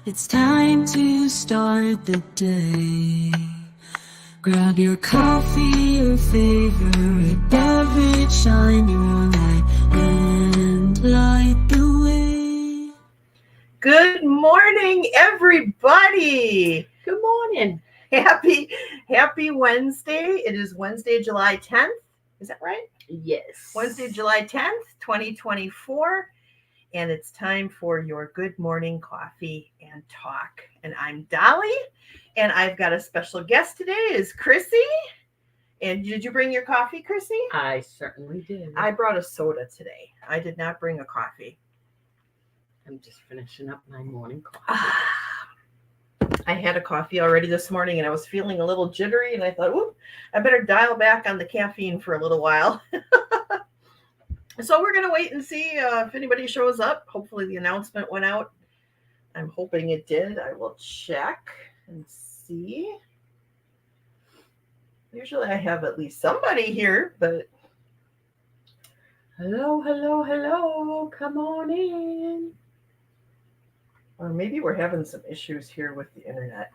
It's time to start the day. Grab your coffee, your favorite beverage, shine your light and light the way. Good morning, everybody. Good morning. Happy Wednesday. It is Wednesday, July 10th. Is that right? Yes. Wednesday, July 10th, 2024. And it's time for your good morning coffee and talk. And I'm Dolly, and I've got a special guest today is Chrissy. And did you bring your coffee, Chrissy? I certainly did. I brought a soda today. I did not bring a coffee. I'm just finishing up my morning coffee. I had a coffee already this morning and I was feeling a little jittery and I thought, ooh, I better dial back on the caffeine for a little while. So we're going to wait and see if anybody shows up. Hopefully the announcement went out. I'm hoping it did. I will check and see. Usually I have at least somebody here, but Hello, hello, hello. Come on in. or maybe we're having some issues here with the internet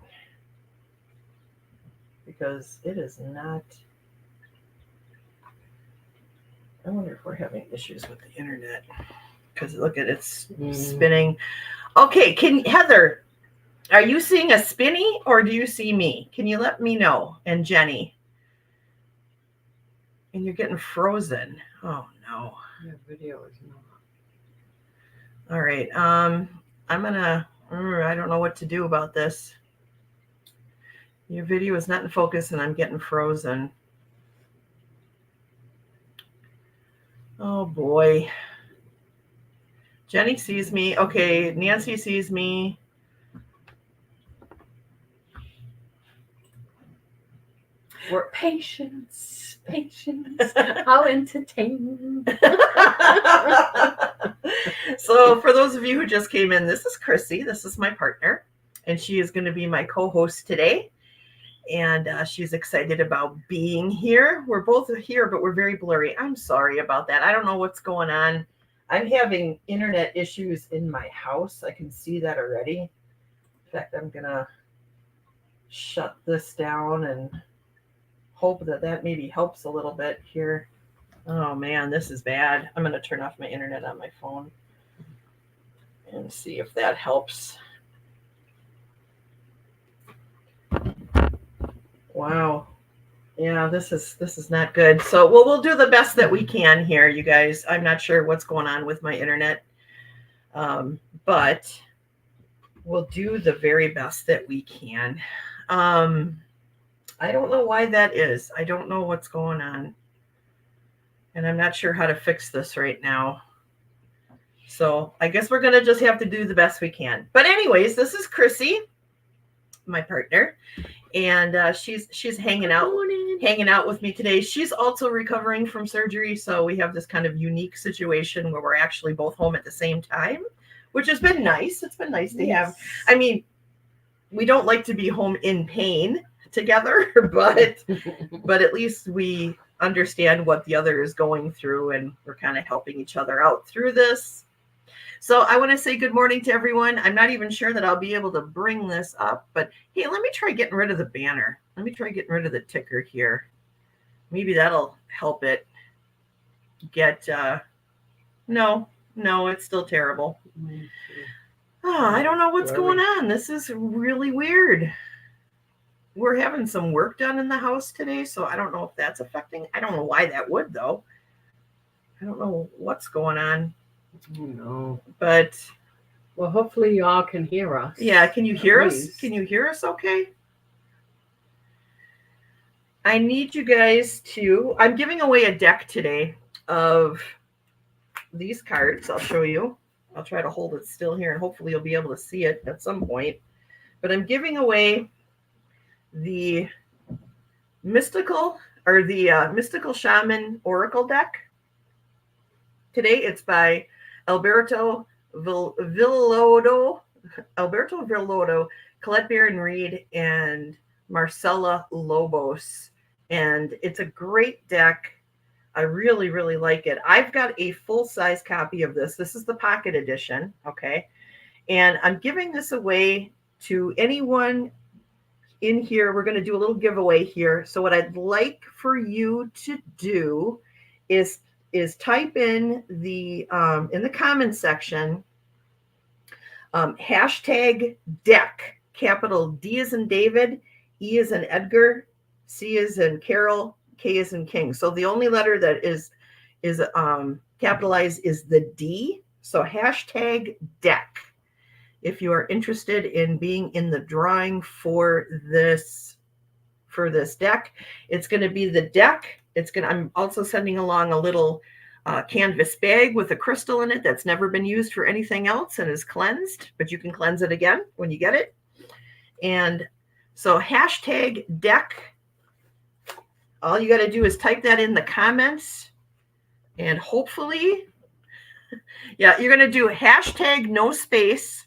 because it is not. I wonder if we're having issues with the internet because look at it's spinning. Okay, Heather, are you seeing a spinny or do you see me? Can you let me know? And Jenny. And you're getting frozen. Oh no. Your video is not. All right. I'm gonna. I don't know what to do about this. Your video is not in focus, and I'm getting frozen. Oh boy. Jenny sees me. Okay, Nancy sees me. We're patience. I'll entertain. So for those of you who just came in, this is Chrissy. This is my partner, and she is going to be my co-host today. And she's excited about being here. We're both here, but we're very blurry. I'm sorry about that. I don't know what's going on. I'm having internet issues in my house. I can see that already. In fact, I'm going to shut this down and hope that maybe helps a little bit here. Oh, man, this is bad. I'm going to turn off my internet on my phone and see if that helps. Wow. Yeah, this is not good. So, we'll do the best that we can here, you guys. I'm not sure what's going on with my internet, but we'll do the very best that we can. I don't know why that is. I don't know what's going on, and I'm not sure how to fix this right now. So, I guess we're going to just have to do the best we can. But anyways, this is Chrissy, my partner. And she's hanging out with me today. She's also recovering from surgery, so we have this kind of unique situation where we're actually both home at the same time, which has been nice. It's been nice to have. I mean, we don't like to be home in pain together, but at least we understand what the other is going through, and we're kind of helping each other out through this. So I want to say good morning to everyone. I'm not even sure that I'll be able to bring this up, but hey, let me try getting rid of the banner. Let me try getting rid of the ticker here. Maybe that'll help it get, no, it's still terrible. Oh, I don't know what's going on. This is really weird. We're having some work done in the house today, so I don't know if that's affecting. I don't know why that would, though. I don't know what's going on. No. But well, hopefully you all can hear us. Yeah, can you hear us? Can you hear us okay? I need you guys to, I'm giving away a deck today of these cards. I'll show you. I'll try to hold it still here and hopefully you'll be able to see it at some point. But I'm giving away the Mystical Shaman Oracle Deck. Today it's by Alberto Villoldo, Colette Baron-Reed, and Marcela Lobos. And it's a great deck. I really, really like it. I've got a full-size copy of this. This is the pocket edition, okay? And I'm giving this away to anyone in here. We're going to do a little giveaway here. So what I'd like for you to do is type in the comment section, hashtag deck, capital D as in David, E as in Edgar, C as in Carol, K as in King. So the only letter that is capitalized is the D. So hashtag deck. If you are interested in being in the drawing for this deck, it's going to be the deck. I'm also sending along a little canvas bag with a crystal in it that's never been used for anything else and is cleansed, but you can cleanse it again when you get it. And so hashtag deck. All you got to do is type that in the comments, and hopefully, yeah, you're going to do hashtag no space,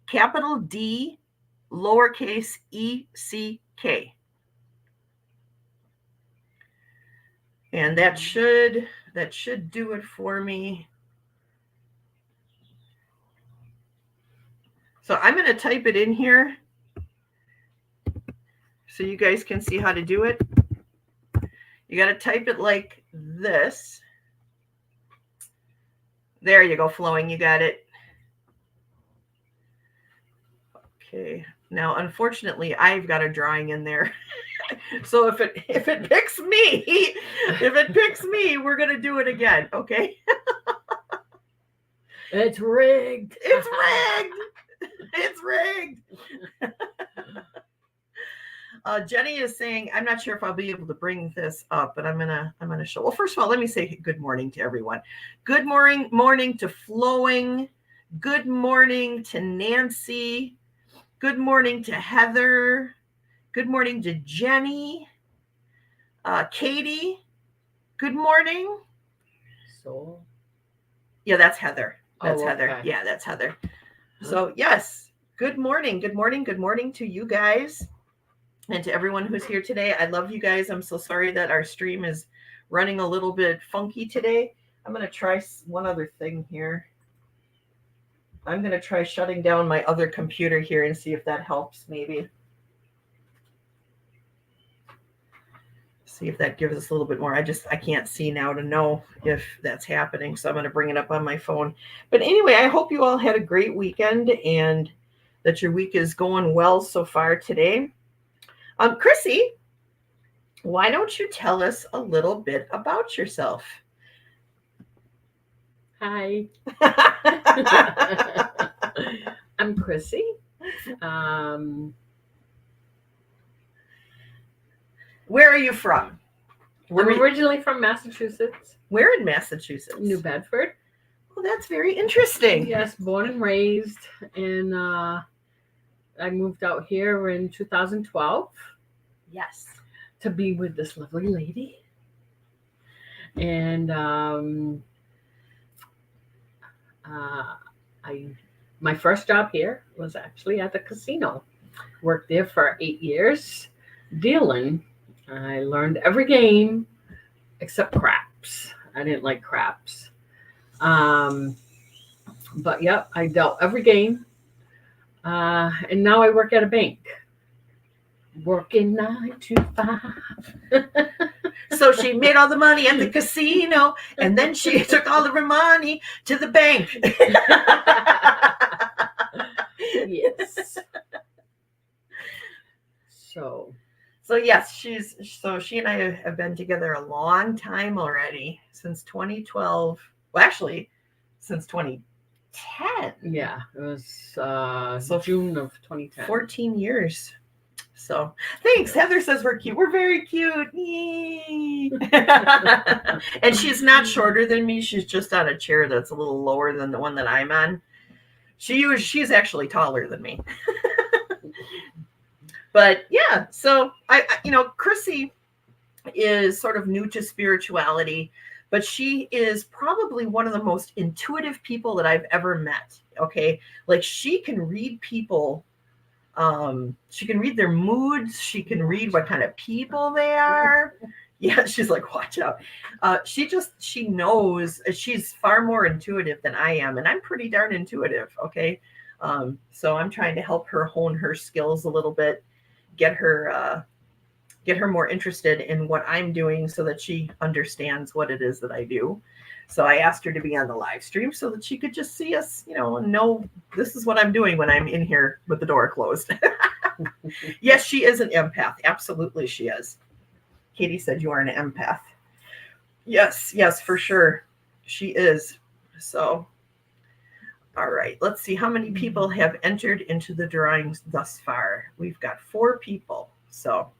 capital D, lowercase ECK. And that should do it for me. So I'm going to type it in here so you guys can see how to do it. You got to type it like this. There you go, flowing. You got it. Okay. Now, unfortunately, I've got a drawing in there. So if it picks me, we're gonna do it again. Okay. It's rigged. It's rigged. It's rigged. Jenny is saying, I'm not sure if I'll be able to bring this up, but I'm gonna show. Well, first of all, let me say good morning to everyone. Good morning to Flowing. Good morning to Nancy. Good morning to Heather. Good morning to Jenny. Katie. Good morning. So, yeah, that's Heather. That's Heather. Okay. Yeah, that's Heather. So yes, good morning. Good morning. Good morning to you guys. And to everyone who's here today. I love you guys. I'm so sorry that our stream is running a little bit funky today. I'm going to try one other thing here. I'm going to try shutting down my other computer here and see if that helps maybe. See if that gives us a little bit more. I can't see now to know if that's happening. So I'm going to bring it up on my phone. But anyway, I hope you all had a great weekend and that your week is going well so far today. Chrissy, why don't you tell us a little bit about yourself? hi. I'm Chrissy. Where are you from? I'm originally from Massachusetts. Where in Massachusetts? New Bedford. Well, that's very interesting. Yes, born and raised. And I moved out here in 2012. Yes. To be with this lovely lady. And my first job here was actually at the casino. Worked there for 8 years dealing. I learned every game except craps. I didn't like craps. But yep, I dealt every game. And now I work at a bank. Working 9 to 5. So she made all the money at the casino, and then she took all of her money to the bank. Yes. So yes, she and I have been together a long time already, since 2012. Well, actually, since 2010. Yeah, it was June of 2010. 14 years. So thanks. Heather says we're cute. We're very cute. And she's not shorter than me. She's just on a chair that's a little lower than the one that I'm on. She's actually taller than me. But yeah, so I Chrissy is sort of new to spirituality, but she is probably one of the most intuitive people that I've ever met. Okay. Like she can read people. She can read their moods. She can read what kind of people they are. Yeah, she's like, watch out. She knows, she's far more intuitive than I am, and I'm pretty darn intuitive. Okay. So I'm trying to help her hone her skills a little bit, get her more interested in what I'm doing so that she understands what it is that I do. So I asked her to be on the live stream so that she could just see us, and know this is what I'm doing when I'm in here with the door closed. Yes, she is an empath. Absolutely, she is. Katie said you are an empath. Yes, for sure. She is. So, all right. Let's see how many people have entered into the drawings thus far. We've got 4 people. So,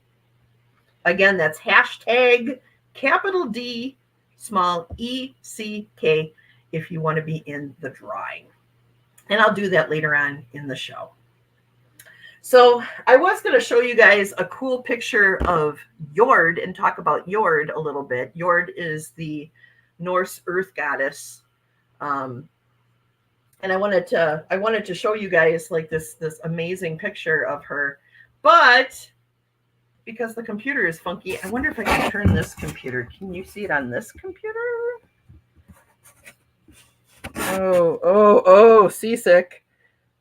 again, that's hashtag capital D, small ECK if you want to be in the drawing. And I'll do that later on in the show. So I was going to show you guys a cool picture of Jord and talk about Jord a little bit. Jord is the Norse earth goddess. And I wanted to show you guys like this amazing picture of her. But because the computer is funky, I wonder if I can turn this computer. Can you see it on this computer? Oh, seasick.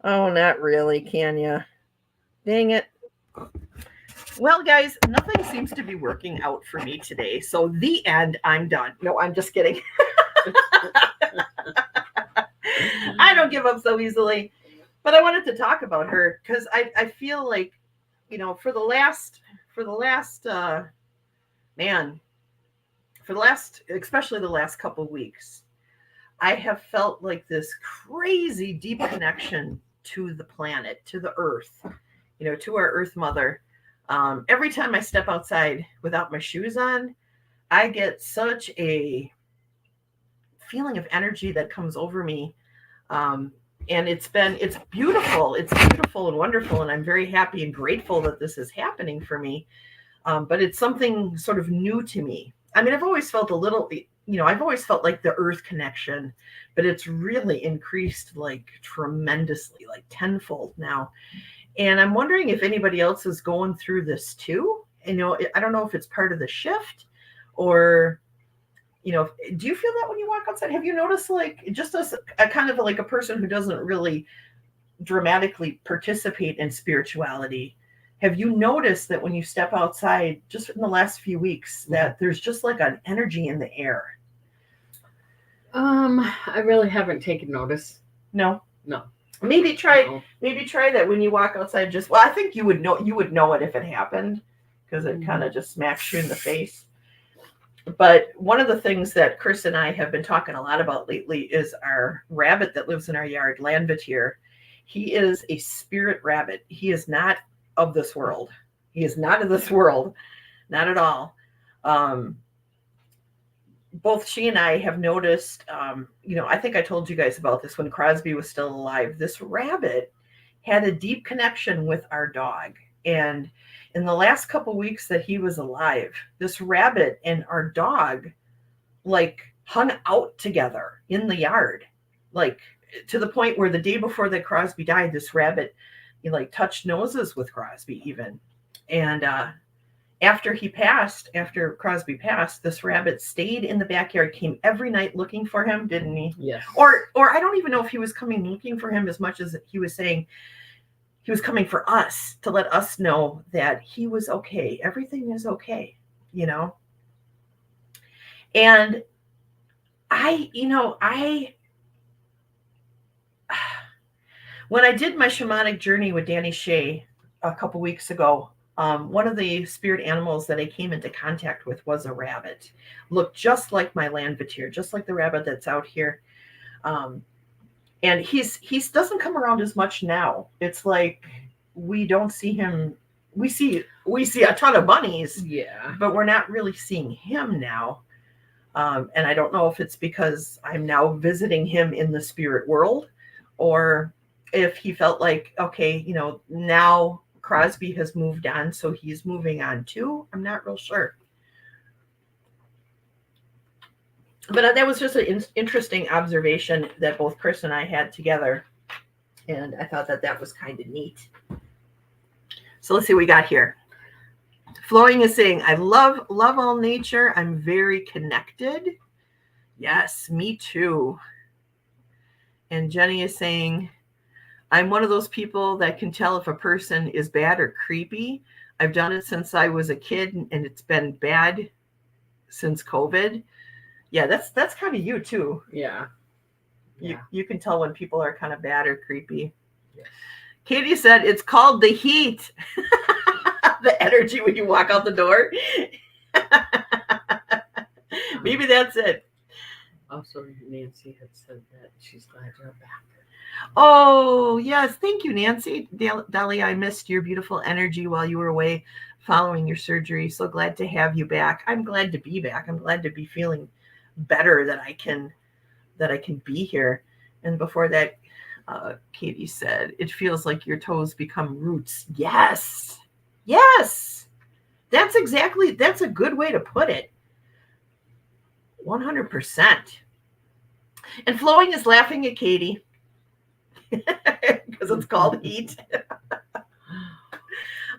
Oh, not really, can you? Dang it. Well, guys, nothing seems to be working out for me today. So the end, I'm done. No, I'm just kidding. I don't give up so easily. But I wanted to talk about her because I feel like, for the last, especially the last couple of weeks, I have felt like this crazy deep connection to the planet, to the earth, to our earth mother. Every time I step outside without my shoes on, I get such a feeling of energy that comes over me. And it's beautiful. It's beautiful and wonderful. And I'm very happy and grateful that this is happening for me. But it's something sort of new to me. I mean, I've always felt I've always felt like the earth connection, but it's really increased like tremendously, like tenfold now. And I'm wondering if anybody else is going through this too. I don't know if it's part of the shift or, do you feel that when you walk outside? Have you noticed, like, just as a kind of like a person who doesn't really dramatically participate in spirituality, have you noticed that when you step outside just in the last few weeks that there's just like an energy in the air? I really haven't taken notice. No. Maybe try that when you walk outside. I think you would know it if it happened, because it kind of just smacks you in the face. But one of the things that Chris and I have been talking a lot about lately is our rabbit that lives in our yard, Landvitier. He is a spirit rabbit. He is not of this world. He is not of this world, not at all. Both she and I have noticed, I think I told you guys about this when Crosby was still alive. This rabbit had a deep connection with our dog. And in the last couple of weeks that he was alive, this rabbit and our dog like hung out together in the yard, like to the point where the day before that Crosby died, this rabbit, touched noses with Crosby even. And after Crosby passed, this rabbit stayed in the backyard, came every night looking for him, didn't he? Yes. Or I don't even know if he was coming looking for him as much as he was saying he was coming for us, to let us know that he was okay. Everything is okay, And when I did my shamanic journey with Danny Shea a couple weeks ago, one of the spirit animals that I came into contact with was a rabbit. Looked just like my Landvitier, just like the rabbit that's out here. And he doesn't come around as much now. It's like we don't see him. We see a ton of bunnies, but we're not really seeing him now. And I don't know if it's because I'm now visiting him in the spirit world, or if he felt like, okay, now Crosby has moved on, so he's moving on too. I'm not real sure. But that was just an interesting observation that both Chris and I had together. And I thought that was kind of neat. So let's see what we got here. Flowing is saying, I love all nature. I'm very connected. Yes, me too. And Jenny is saying, I'm one of those people that can tell if a person is bad or creepy. I've done it since I was a kid, and it's been bad since COVID. Yeah, that's kind of you too. Yeah. You can tell when people are kind of bad or creepy. Yes. Katie said it's called the heat. The energy when you walk out the door. Maybe that's it. Also, Nancy had said that she's glad you're back. Oh, yes. Thank you, Nancy. Dali, I missed your beautiful energy while you were away following your surgery. So glad to have you back. I'm glad to be back. I'm glad to be feeling better that I can be here. And before that, Katie said, it feels like your toes become roots. Yes. Yes. That's a good way to put it. 100%. And Flowing is laughing at Katie because it's called heat.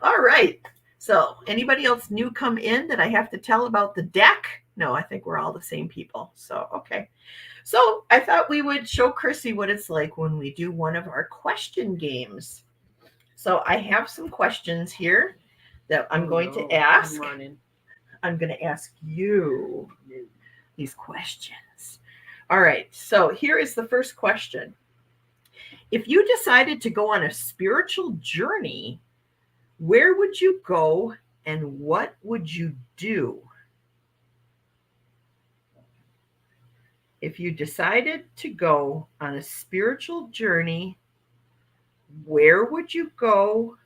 All right. So anybody else new come in that I have to tell about the deck? No, I think we're all the same people. So, okay. So I thought we would show Chrissy what it's like when we do one of our question games. So I have some questions here that I'm going to ask. I'm going to ask you these questions. All right. So here is the first question. If you decided to go on a spiritual journey, where would you go and what would you do? If you decided to go on a spiritual journey, where would you go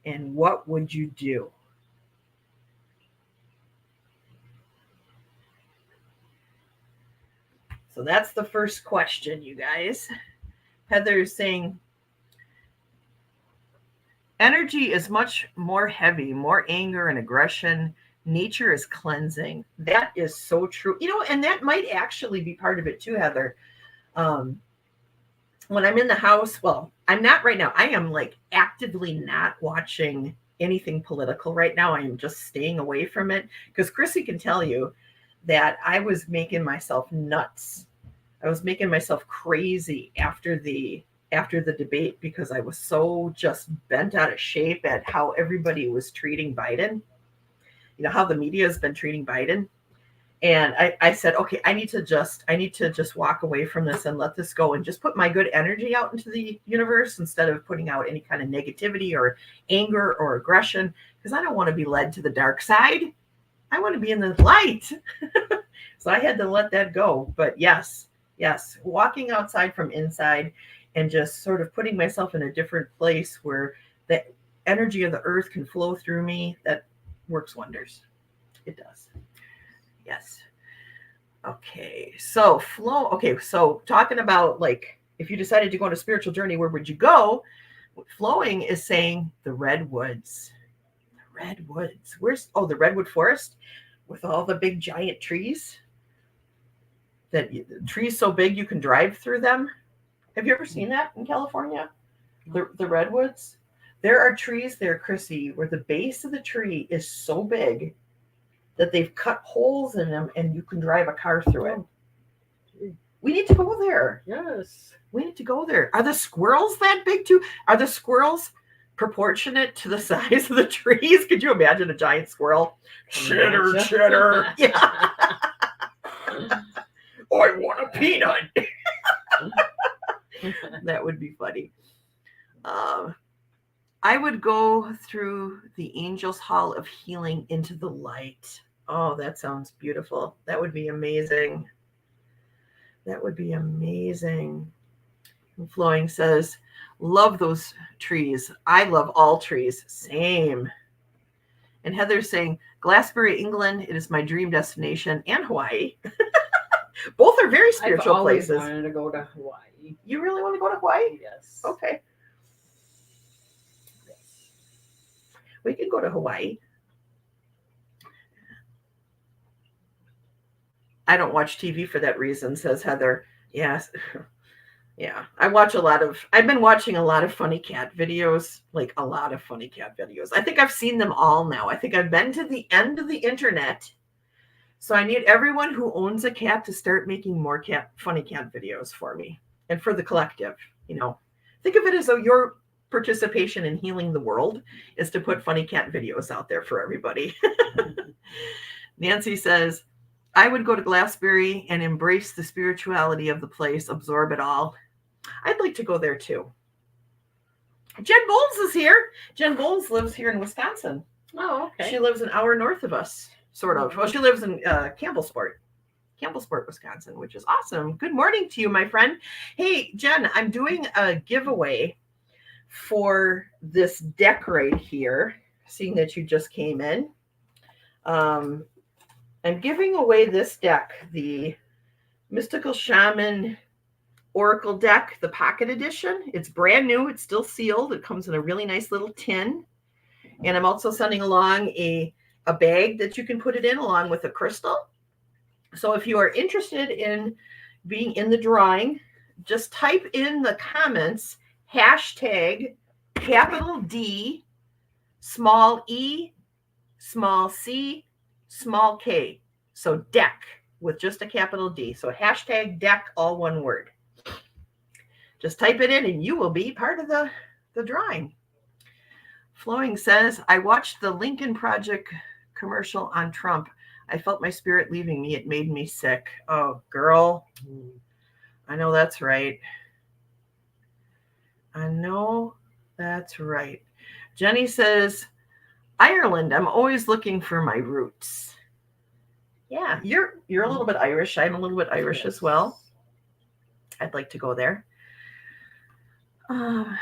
and what would you do? So that's the first question, you guys. Heather is saying, energy is much more heavy, more anger and aggression. Nature is cleansing. That is so true. And that might actually be part of it too, Heather. When I'm in the house, well, I'm not right now. I am like actively not watching anything political right now. I am just staying away from it because Chrissy can tell you that I was making myself nuts. I was making myself crazy after the debate because I was so just bent out of shape at how everybody was treating Biden. How the media has been treating Biden. And I said, okay, I need to just walk away from this and let this go and just put my good energy out into the universe instead of putting out any kind of negativity or anger or aggression, because I don't want to be led to the dark side. I want to be in the light. So I had to let that go. But yes, walking outside from inside and just sort of putting myself in a different place where the energy of the earth can flow through me, that works wonders. It does. Yes. Okay. So flow. Okay. So talking about like, if you decided to go on a spiritual journey, where would you go? Flowing is saying the redwoods. The redwoods. The redwood forest with all the big giant trees. Trees so big you can drive through them. Have you ever seen that in California? The redwoods. There are trees there, Chrissy, where the base of the tree is so big that they've cut holes in them and you can drive a car through it. We need to go there. Yes. We need to go there. Are the squirrels that big too? Are the squirrels proportionate to the size of the trees? Could you imagine a giant squirrel? Chitter. Yeah. I want a peanut. That would be funny. I would go through the Angel's Hall of Healing into the light. Oh, that sounds beautiful. That would be amazing. That would be amazing. And Flowing says, love those trees. I love all trees. Same. And Heather's saying, Glastonbury, England, it is my dream destination, and Hawaii. Both are very spiritual places. I've always wanted to go to Hawaii. You really want to go to Hawaii? Yes. Okay. We can go to Hawaii. I don't watch TV for that reason, says Heather. Yes. Yeah, I've been watching a lot of funny cat videos, like a lot of funny cat videos. I think I've seen them all now. I think I've been to the end of the internet. So I need everyone who owns a cat to start making more funny cat videos for me and for the collective. Think of it as though your participation in healing the world is to put funny cat videos out there for everybody. Nancy says, I would go to Glassberry and embrace the spirituality of the place, absorb it all. I'd like to go there too. Jen Bowles is here. Jen Bowles lives here in Wisconsin. Oh, okay. She lives an hour north of us, sort of. Well, she lives in Campbellsport, Wisconsin, which is awesome. Good morning to you, my friend. Hey, Jen, I'm doing a giveaway for this deck right here, seeing that you just came in. I'm giving away this deck, the Mystical Shaman Oracle Deck, the Pocket Edition. It's brand new. It's still sealed. It comes in a really nice little tin. And I'm also sending along a bag that you can put it in along with a crystal. So if you are interested in being in the drawing, just type in the comments hashtag capital D, small e, small c, small k. So deck with just a capital D. So hashtag deck, all one word. Just type it in and you will be part of the drawing. Flowing says, I watched the Lincoln Project commercial on Trump. I felt my spirit leaving me. It made me sick. Oh, girl. I know that's right. I know that's right. Jenny says, Ireland. I'm always looking for my roots. Yeah, you're a little bit Irish. I'm a little bit Irish as well. I'd like to go there. I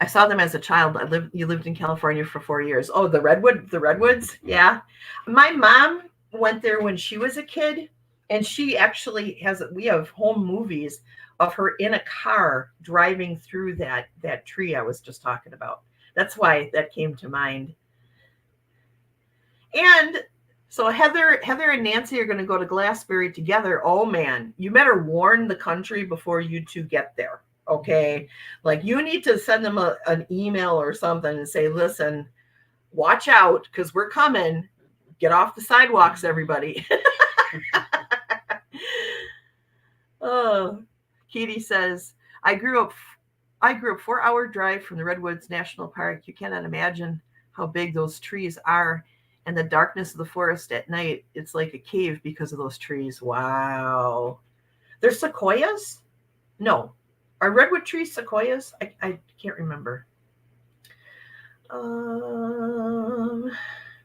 saw them as a child. You lived in California for 4 years. Oh, the redwoods. Yeah. My mom went there when she was a kid, and she actually we have home movies of her in a car driving through that tree I was just talking about. That's why that came to mind. And so Heather and Nancy are going to go to Glassberry together. Oh man, you better warn the country before you two get there. Okay, like you need to send them an email or something and say, listen, watch out because we're coming. Get off the sidewalks, everybody. Oh, Katie says, I grew up 4-hour drive from the Redwoods National Park. You cannot imagine how big those trees are, and the darkness of the forest at night. It's like a cave because of those trees. Wow. There's sequoias? No. Are redwood trees sequoias? I can't remember.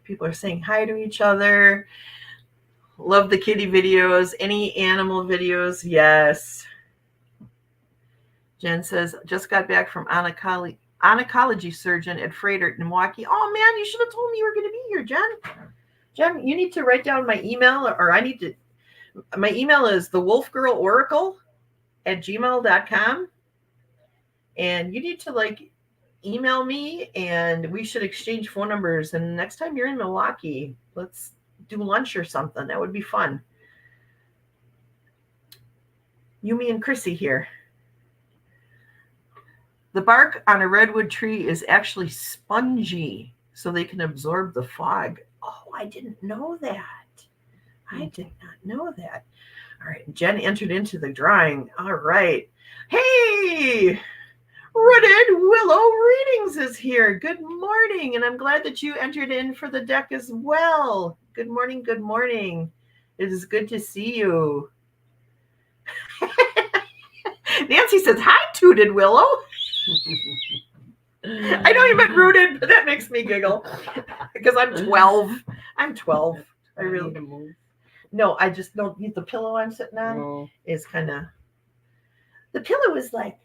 People are saying hi to each other. Love the kitty videos. Any animal videos? Yes. Jen says, just got back from oncology surgeon at Freighter in Milwaukee. Oh man, you should have told me you were going to be here, Jen. Jen, you need to write down my email, or my email is thewolfgirloracle@gmail.com. And you need to email me and we should exchange phone numbers. And next time you're in Milwaukee, let's do lunch or something. That would be fun. Yumi and Chrissy here. The bark on a redwood tree is actually spongy, so they can absorb the fog. Oh, I didn't know that. I did not know that. All right, Jen entered into the drawing. All right. Hey, Rooted Willow Readings is here. Good morning, and I'm glad that you entered in for the deck as well. Good morning, good morning. It is good to see you. Nancy says, hi, Tooted Willow. I know you meant Rooted, but that makes me giggle because I'm 12. I'm 12. I really need to move. No, I just don't. The pillow I'm sitting on is kind of. The pillow is like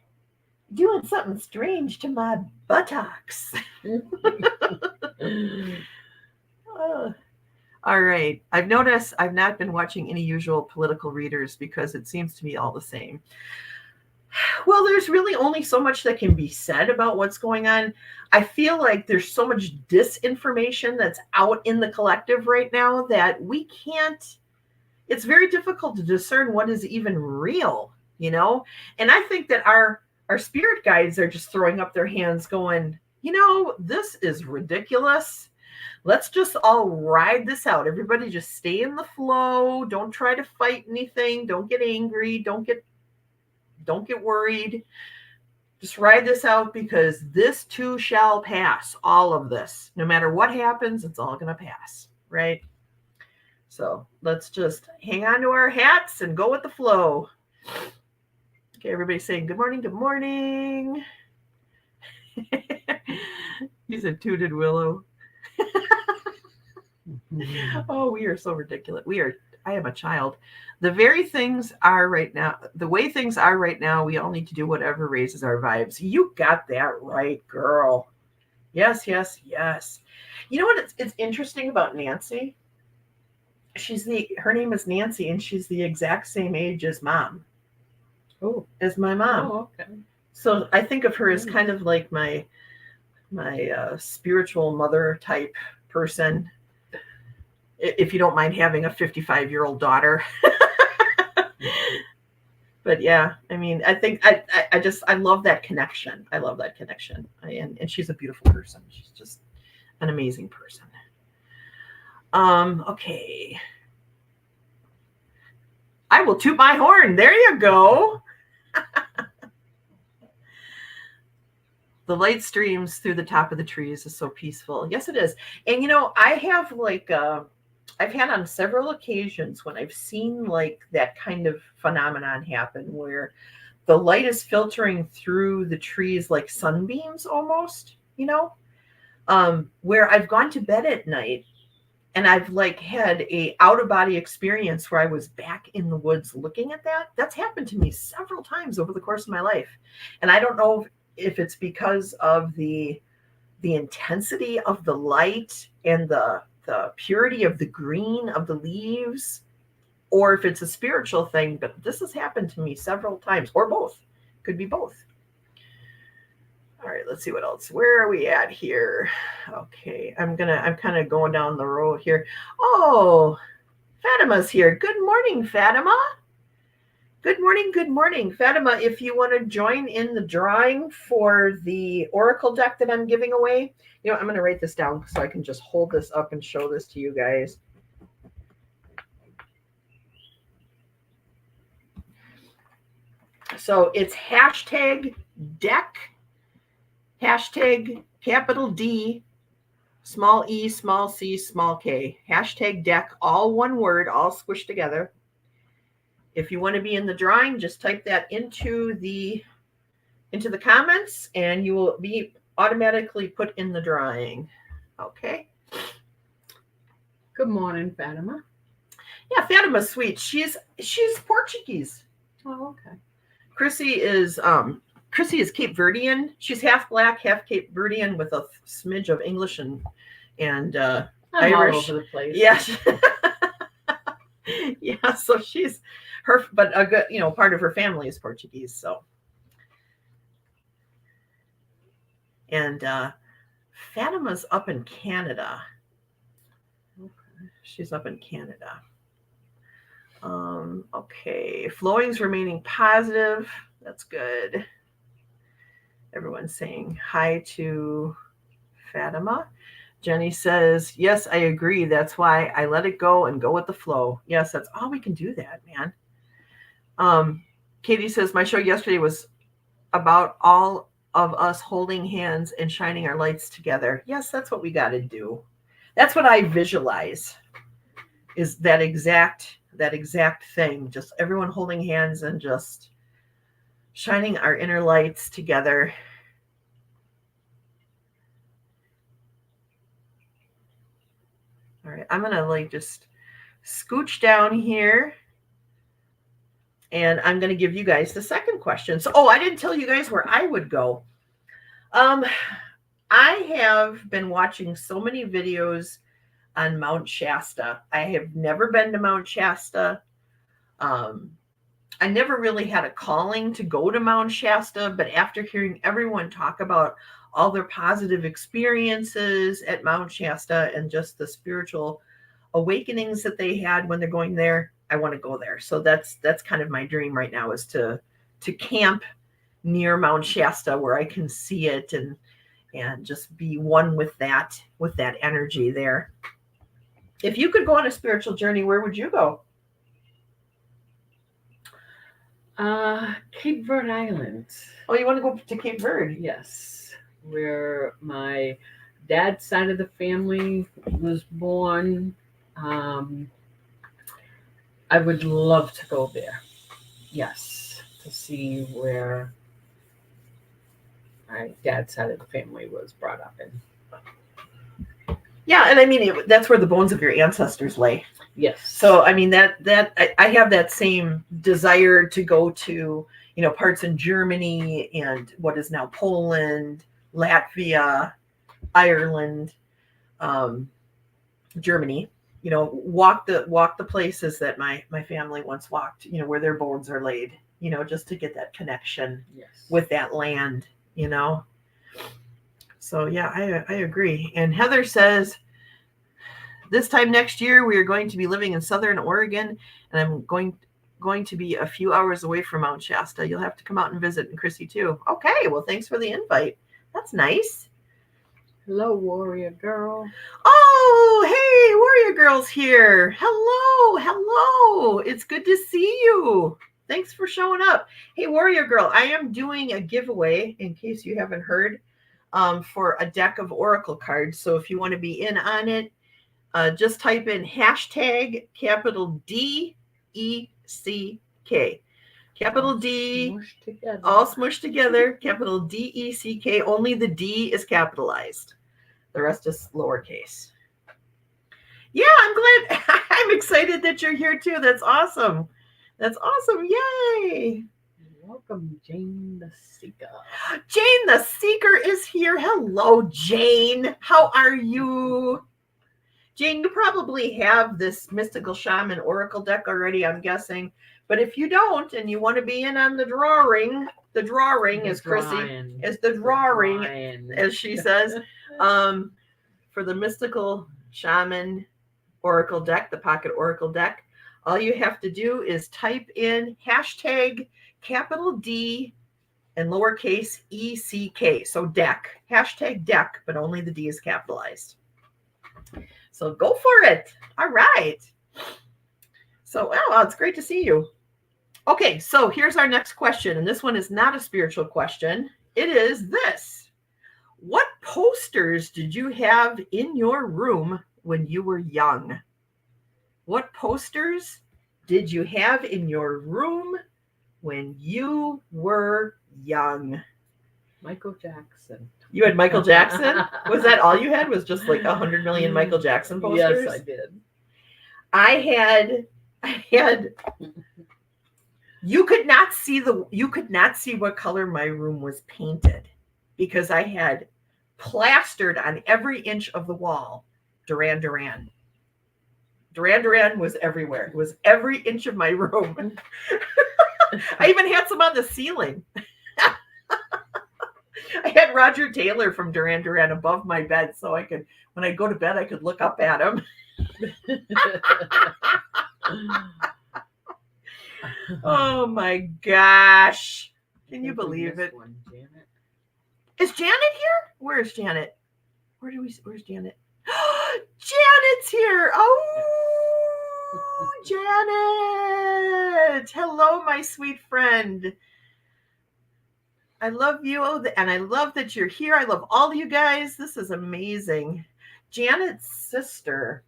doing something strange to my buttocks. All right. I've noticed I've not been watching any usual political readers because it seems to me all the same. Well, there's really only so much that can be said about what's going on. I feel like there's so much disinformation that's out in the collective right now that we can't. It's very difficult to discern what is even real. you know? And I think that our spirit guides are just throwing up their hands going, you know, this is ridiculous. Let's just all ride this out. Everybody just stay in the flow. Don't try to fight anything. Don't get angry. Don't get worried. Just ride this out, because this too shall pass. All of this, no matter what happens, it's all going to pass, right? So let's just hang on to our hats and go with the flow. Okay, everybody's saying good morning, good morning. He said tooted willow. Oh, we are so ridiculous. I am a child. The way things are right now, we all need to do whatever raises our vibes. You got that right, girl. Yes, yes, yes. You know what? It's interesting about Nancy. Her name is Nancy, and she's the exact same age as Mom. Oh, as my mom. Oh, okay. So I think of her as kind of like my spiritual mother type person. If you don't mind having a 55-year-old daughter. But yeah, I mean, I think I love that connection. I love that connection. And she's a beautiful person. She's just an amazing person. Okay. I will toot my horn. There you go. The light streams through the top of the trees is so peaceful. Yes, it is. And you know, I have I've had on several occasions when I've seen like that kind of phenomenon happen where the light is filtering through the trees like sunbeams almost, you know, where I've gone to bed at night and I've like had a out of body experience where I was back in the woods looking at that. That's happened to me several times over the course of my life. And I don't know if it's because of the intensity of the light and the purity of the green of the leaves, or if it's a spiritual thing, but this has happened to me several times, or both. Could be both. All right, let's see what else. Where are we at here? Okay, I'm kind of going down the road here. Oh, Fatima's here. Good morning, Fatima. Good morning, good morning. Fatima, if you want to join in the drawing for the Oracle deck that I'm giving away, you know, I'm going to write this down so I can just hold this up and show this to you guys. So it's hashtag deck, hashtag capital D, small e, small c, small k, hashtag deck, all one word, all squished together. If you want to be in the drawing, just type that into the comments and you will be automatically put in the drawing. Okay. Good morning, Fatima. Yeah, Fatima's sweet. She's Portuguese. Oh, okay. Chrissy is Cape Verdean. She's half black, half Cape Verdean with a smidge of English and I'm Irish. all over the place. Yes. Yeah, so she's her, but a good, you know, part of her family is Portuguese. So, and Fatima's up in Canada. Okay, she's up in Canada. Okay, flowing's remaining positive. That's good. Everyone's saying hi to Fatima. Jenny says, yes, I agree. That's why I let it go and go with the flow. Yes, that's all we can do, that, man. Katie says, my show yesterday was about all of us holding hands and shining our lights together. Yes, that's what we got to do. That's what I visualize, is that exact thing. Just everyone holding hands and just shining our inner lights together. All right, I'm going to like just scooch down here. And I'm going to give you guys the second question. So, I didn't tell you guys where I would go. I have been watching so many videos on Mount Shasta. I have never been to Mount Shasta. I never really had a calling to go to Mount Shasta, but after hearing everyone talk about all their positive experiences at Mount Shasta and just the spiritual awakenings that they had when they're going there, want to go there. So that's kind of my dream right now, is to camp near Mount Shasta where I can see it and just be one with that energy there. If you could go on a spiritual journey, where would you go? Cape Verde Islands. Oh, you want to go to Cape Verde? Yes, where my dad's side of the family was born. I would love to go there. Yes, to see where my dad's side of the family was brought up in. Yeah, and I mean that's where the bones of your ancestors lay. Yes. So I mean that I have that same desire to go to, parts in Germany and what is now Poland, Latvia, Ireland, Germany. Walk the places that my family once walked. Where their bones are laid. Just to get that connection with that land. So yeah, I agree. And Heather says, this time next year, we are going to be living in Southern Oregon, and I'm going to be a few hours away from Mount Shasta. You'll have to come out and visit, and Chrissy too. Okay, well, thanks for the invite. That's nice. Hello, Warrior Girl. Oh, hey, Warrior Girl's here. Hello. It's good to see you. Thanks for showing up. Hey, Warrior Girl, I am doing a giveaway, in case you haven't heard, for a deck of Oracle cards. So if you want to be in on it, just type in hashtag capital DECK. Capital D, all smushed together, capital DECK. Only the D is capitalized. The rest is lowercase. Yeah, I'm glad. I'm excited that you're here too. That's awesome. Yay. Welcome, Jane the Seeker. Jane the Seeker is here. Hello, Jane. How are you? Jane, you probably have this Mystical Shaman Oracle deck already, I'm guessing. But if you don't and you want to be in on the drawing, as Chrissy, as the drawing, as she says, for the Mystical Shaman Oracle deck, the Pocket Oracle deck, all you have to do is type in hashtag capital D and lowercase ECK. So deck, hashtag deck, but only the D is capitalized. So go for it. All right. So, well, it's great to see you. Okay, so here's our next question. And this one is not a spiritual question. It is this. What posters did you have in your room when you were young? What posters did you have in your room when you were young? Michael Jackson. You had Michael Jackson? Was that all you had? Was just like 100 million Michael Jackson posters? Yes, I did. I had you could not see what color my room was painted because I had plastered on every inch of the wall Duran Duran. Duran Duran was everywhere. It was every inch of my room. I even had some on the ceiling. I had Roger Taylor from Duran Duran above my bed so I could, when I go to bed, I could look up at him. Oh my gosh. Can you believe it? One, Janet. Is Janet here? Where is Janet? Where's Janet? Janet's here. Oh, Janet. Hello, my sweet friend. I love you, and I love that you're here. I love all you guys. This is amazing. Janet's sister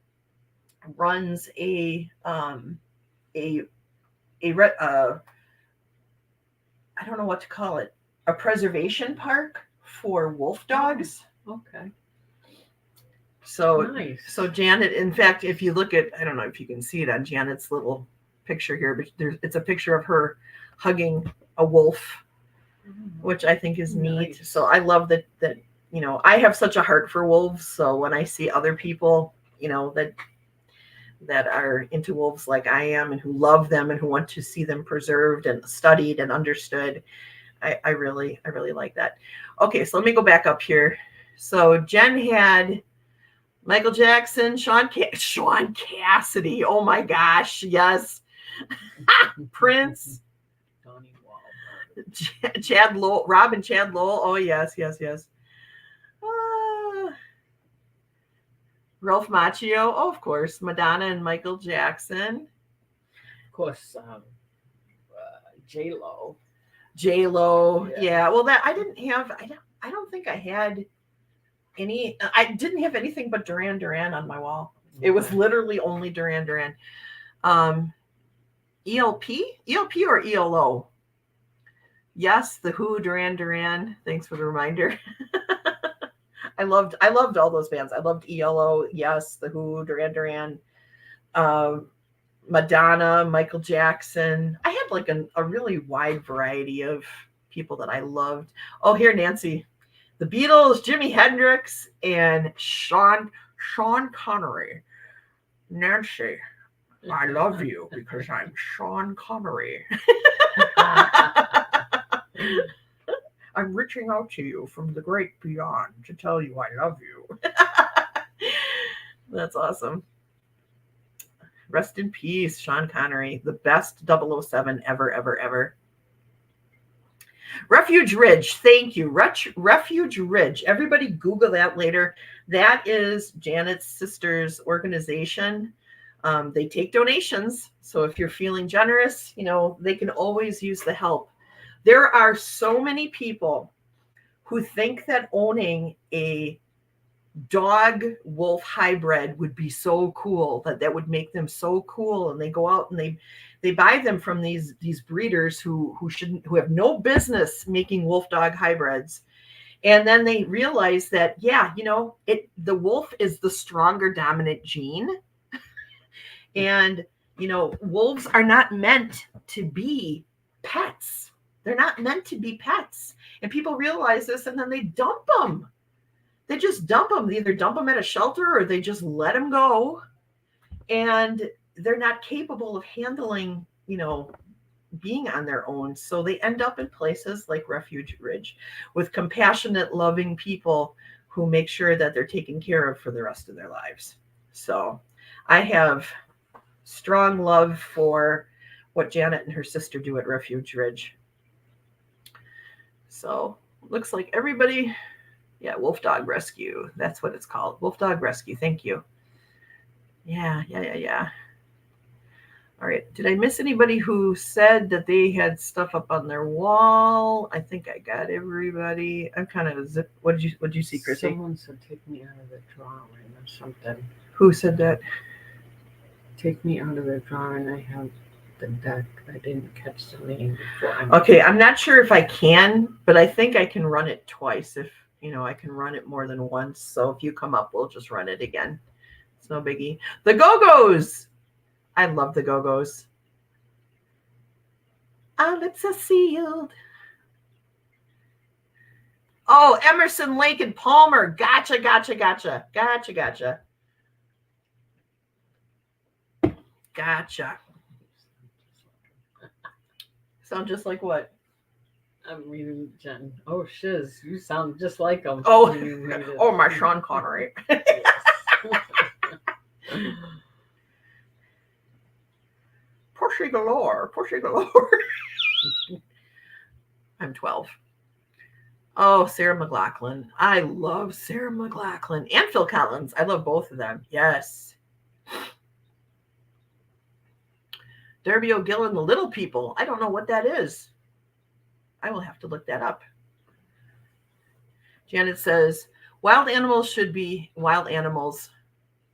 runs I don't know what to call it, a preservation park for wolf dogs. Okay. So nice. So Janet, in fact, if you look at, I don't know if you can see it on Janet's little picture here, but it's a picture of her hugging a wolf, which I think is neat. Nice. So I love that I have such a heart for wolves. So when I see other people, that are into wolves like I am and who love them and who want to see them preserved and studied and understood, I really like that. Okay, so let me go back up here. So Jen had Michael Jackson, Sean Cassidy. Oh my gosh, yes. Prince. Donnie Wahlberg. Chad Lowell, Rob and Chad Lowell. Oh, yes. Ralph Macchio. Oh, of course. Madonna and Michael Jackson. Of course, J-Lo. J-Lo. Yeah. Yeah. Well, that I don't think I had I didn't have anything but Duran Duran on my wall. It was literally only Duran Duran. ELP or ELO? Yes, The Who, Duran Duran. Thanks for the reminder. I loved all those bands. I loved ELO, yes, The Who, Duran Duran, Madonna, Michael Jackson. I had like a really wide variety of people that I loved. Oh, here, Nancy. The Beatles, Jimi Hendrix, and Sean Connery. Nancy, I love you because I'm Sean Connery. I'm reaching out to you from the great beyond to tell you I love you. That's awesome. Rest in peace, Sean Connery, the best 007 ever. Refuge Ridge, thank you. Refuge Ridge. Everybody Google that later. That is Janet's sister's organization. They take donations. So if you're feeling generous, they can always use the help. There are so many people who think that owning a dog wolf hybrid would be so cool, that would make them so cool, and they go out and they buy them from these breeders who have no business making wolf dog hybrids, and then they realize that the wolf is the stronger dominant gene, and wolves are not meant to be pets. They're not meant to be pets, and people realize this, and then they dump them. They just dump them. They either dump them at a shelter or they just let them go. And they're not capable of handling, being on their own. So they end up in places like Refuge Ridge with compassionate, loving people who make sure that they're taken care of for the rest of their lives. So I have strong love for what Janet and her sister do at Refuge Ridge. So looks like everybody... Yeah, Wolf Dog Rescue. That's what it's called. Wolf Dog Rescue. Thank you. Yeah. All right. Did I miss anybody who said that they had stuff up on their wall? I think I got everybody. I'm kind of zip. What did you see, Chrissy? Someone said take me out of the drawing or something. Who said that? Take me out of the drawing. I have the deck. I didn't catch the name before. Okay, I'm not sure if I can, but I think I can run it twice if I can run it more than once. So if you come up, we'll just run it again. It's no biggie. The Go-Go's. I love the Go-Go's. Our lips are sealed. Oh, Emerson, Lake, and Palmer. Gotcha. Sound just like what? I'm reading Jen. Oh, shiz, you sound just like him. Oh, my Sean Connery. Pushy galore. I'm 12. Oh, Sarah McLachlan. I love Sarah McLachlan and Phil Collins. I love both of them. Yes. Darby O'Gillen, The Little People. I don't know what that is. I will have to look that up. Janet says, wild animals should be wild animals.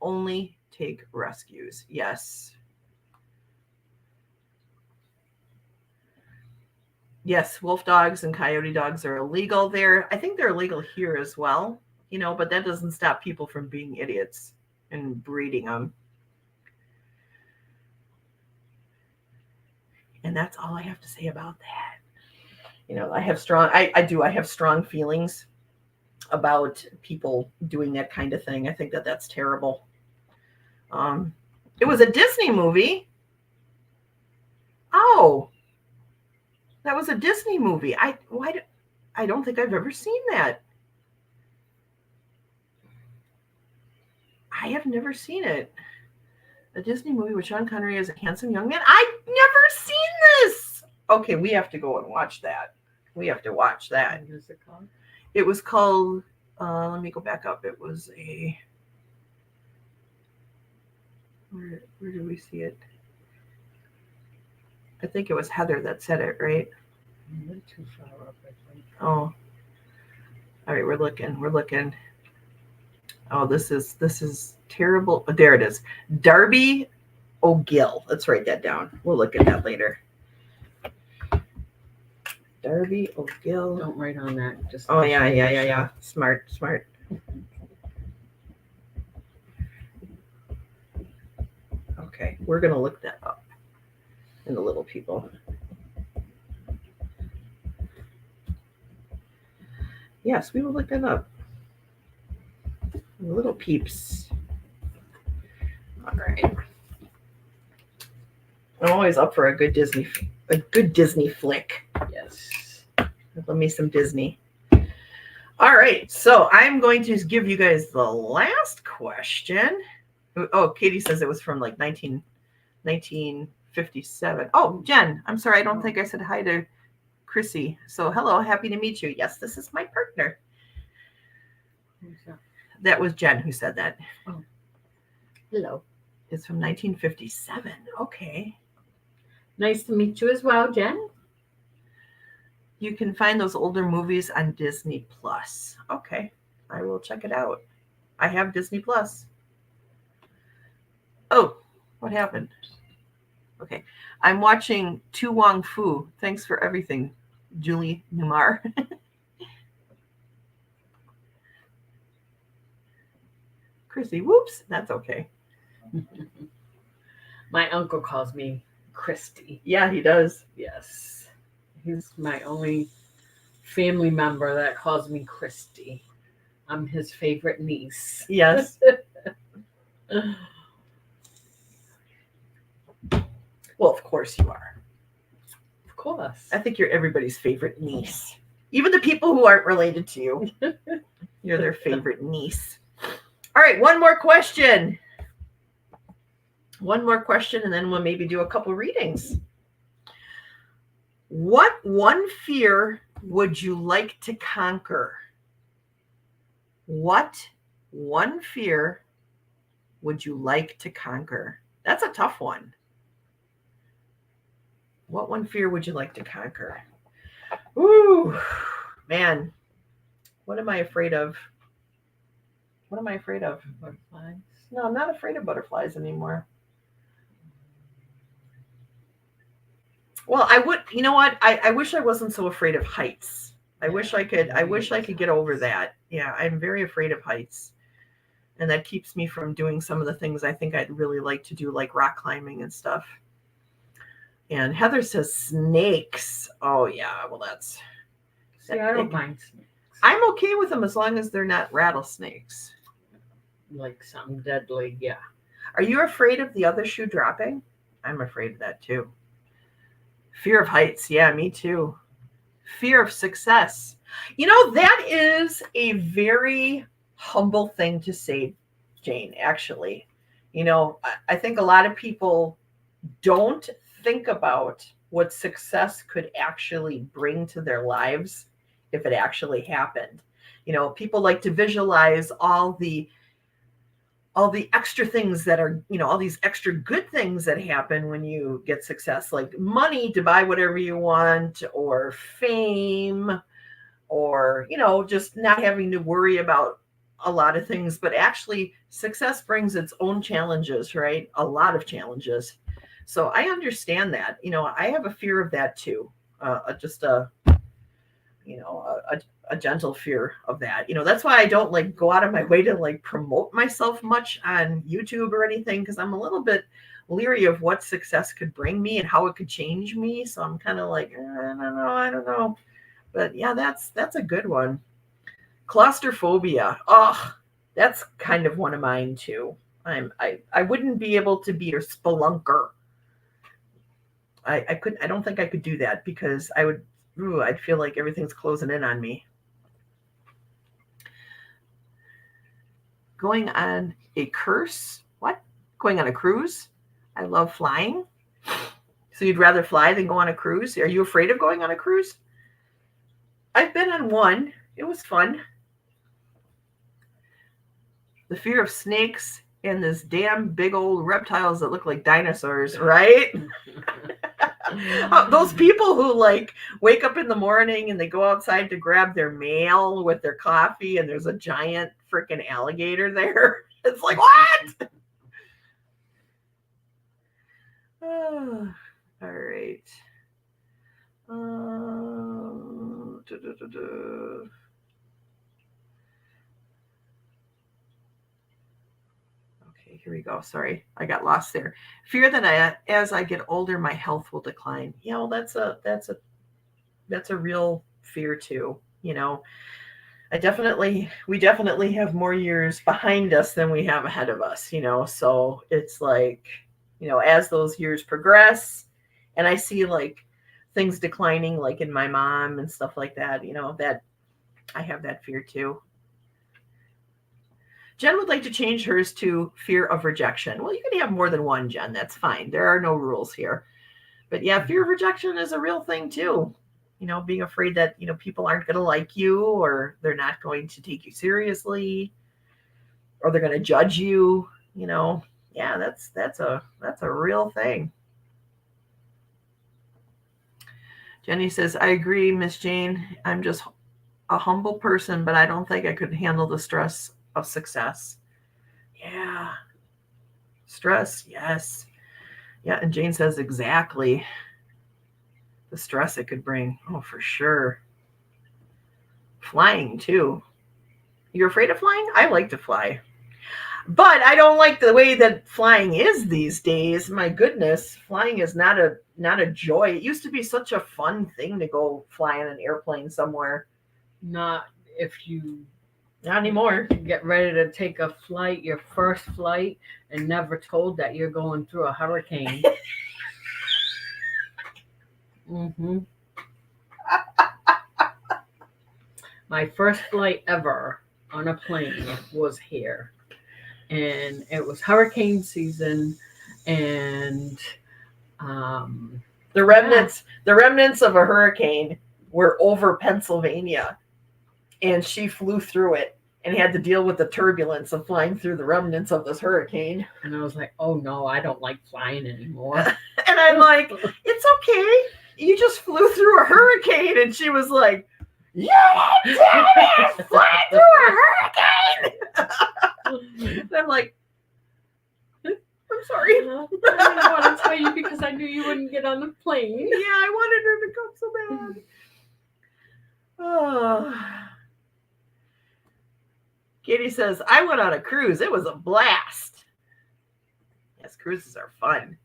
Only take rescues. Yes. Yes, wolf dogs and coyote dogs are illegal there. I think they're illegal here as well, but that doesn't stop people from being idiots and breeding them. And that's all I have to say about that. I have strong feelings about people doing that kind of thing. I think that that's terrible. It was a Disney movie. Oh, that was a Disney movie. I don't think I've ever seen that. I have never seen it. A Disney movie with Sean Connery as a handsome young man. I've never seen this. Okay, we have to go and watch that. We have to watch that. What is it called? It was called, let me go back up. It was a, where did we see it? I think it was Heather that said it, right? Way too far up, I think. Oh. All right, we're looking. Oh, this is terrible. Oh, there it is. Darby O'Gill. Let's write that down. We'll look at that later. Darby O'Gill. Don't write on that. Just Oh yeah. Smart. Okay, we're gonna look that up in the little people. Yes, we will look that up. The little peeps. All right. I'm always up for a good Disney flick. Yes. Love me some Disney. All right, so I'm going to give you guys the last question. Oh, Katie says it was from like 1957. Oh, Jen, I'm sorry, I don't think I said hi to Chrissy. So hello, happy to meet you. Yes, this is my partner. Who's that? That was Jen who said that. Oh. Hello. It's from 1957. Okay. Nice to meet you as well, Jen. You can find those older movies on Disney Plus. Okay, I will check it out. I have Disney Plus. Oh, what happened? Okay, I'm watching Tu Wong Fu. Thanks for everything, Julie Numar. Chrissy, whoops, that's okay. My uncle calls me Christy. Yeah, he does. Yes. He's my only family member that calls me Christy. I'm his favorite niece. Yes. Well, of course you are. Of course. I think you're everybody's favorite niece. Even the people who aren't related to you. You're their favorite niece. All right, one more question. One more question, and then we'll maybe do a couple readings. What one fear would you like to conquer? What one fear would you like to conquer? That's a tough one. What one fear would you like to conquer? Ooh, man. What am I afraid of? What am I afraid of? Butterflies. No, I'm not afraid of butterflies anymore. Well, I would, you know what? I wish I wasn't so afraid of heights. I wish I could get over that. Yeah, I'm very afraid of heights. And that keeps me from doing some of the things I think I'd really like to do, like rock climbing and stuff. And Heather says snakes. Oh yeah, well that's. See, I don't mind snakes. I'm okay with them as long as they're not rattlesnakes. Like something deadly, yeah. Are you afraid of the other shoe dropping? I'm afraid of that too. Fear of heights. Yeah, me too. Fear of success. You know, that is a very humble thing to say, Jane, actually. You know, I think a lot of people don't think about what success could actually bring to their lives if it actually happened. You know, people like to visualize all the extra things that are, you know, all these extra good things that happen when you get success, like money to buy whatever you want, or fame, or, you know, just not having to worry about a lot of things. But actually, success brings its own challenges, right? A lot of challenges. So I understand that. You know, I have a fear of that too. Just a gentle fear of that. You know, that's why I don't like go out of my way to like promote myself much on YouTube or anything, because I'm a little bit leery of what success could bring me and how it could change me. So I'm kind of like, I don't know. But yeah, that's a good one. Claustrophobia. Oh, that's kind of one of mine too. I wouldn't be able to be a spelunker. I don't think I could do that, because I'd feel like everything's closing in on me. Going on a curse? What? Going on a cruise? I love flying. So you'd rather fly than go on a cruise? Are you afraid of going on a cruise? I've been on one. It was fun. The fear of snakes and this damn big old reptiles that look like dinosaurs, right? Those people who like wake up in the morning and they go outside to grab their mail with their coffee and there's a giant freaking alligator there. It's like, what? All right. Okay, here we go. Sorry, I got lost there. Fear that as I get older, my health will decline. Yeah, well, that's a real fear too. You know, we definitely have more years behind us than we have ahead of us. You know, so it's like, you know, as those years progress, and I see like things declining, like in my mom and stuff like that. You know, that I have that fear too. Jen would like to change hers to fear of rejection. Well, you can have more than one, Jen. That's fine. There are no rules here. But yeah, fear of rejection is a real thing too. You know, being afraid that, you know, people aren't going to like you, or they're not going to take you seriously, or they're going to judge you, you know. Yeah, that's a real thing. Jenny says, I agree, Miss Jane. I'm just a humble person, but I don't think I could handle the stress of success. Yeah. Stress, yes. Yeah, and Jane says exactly the stress it could bring. Oh, for sure. Flying, too. You're afraid of flying? I like to fly. But I don't like the way that flying is these days. My goodness, flying is not a joy. It used to be such a fun thing to go fly on an airplane somewhere. Not if you Not anymore. get ready to take a flight, your first flight, and never told that you're going through a hurricane. Mm-hmm. My first flight ever on a plane was here. And it was hurricane season, and the remnants of a hurricane were over Pennsylvania, and she flew through it and had to deal with the turbulence of flying through the remnants of this hurricane. And I was like, oh no, I don't like flying anymore. And I'm like, it's okay. You just flew through a hurricane. And she was like, you didn't tell me to fly through a hurricane. And I'm like, I'm sorry. I didn't want to tell you because I knew you wouldn't get on the plane. Yeah, I wanted her to come so bad. Oh. Katie says, I went on a cruise. It was a blast. Yes, cruises are fun.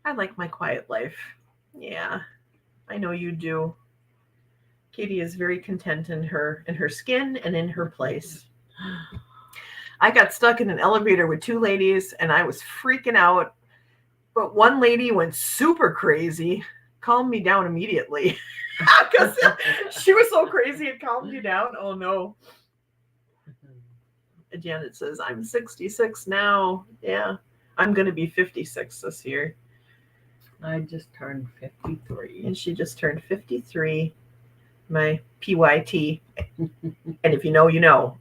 I like my quiet life. Yeah, I know you do. Katie is very content in her skin and in her place. I got stuck in an elevator with two ladies and I was freaking out. But one lady went super crazy, calmed me down immediately. Because she was so crazy, it calmed you down. Oh no. Janet says, I'm 66 now. Yeah, I'm going to be 56 this year. I just turned 53. And she just turned 53. My PYT. And if you know, you know.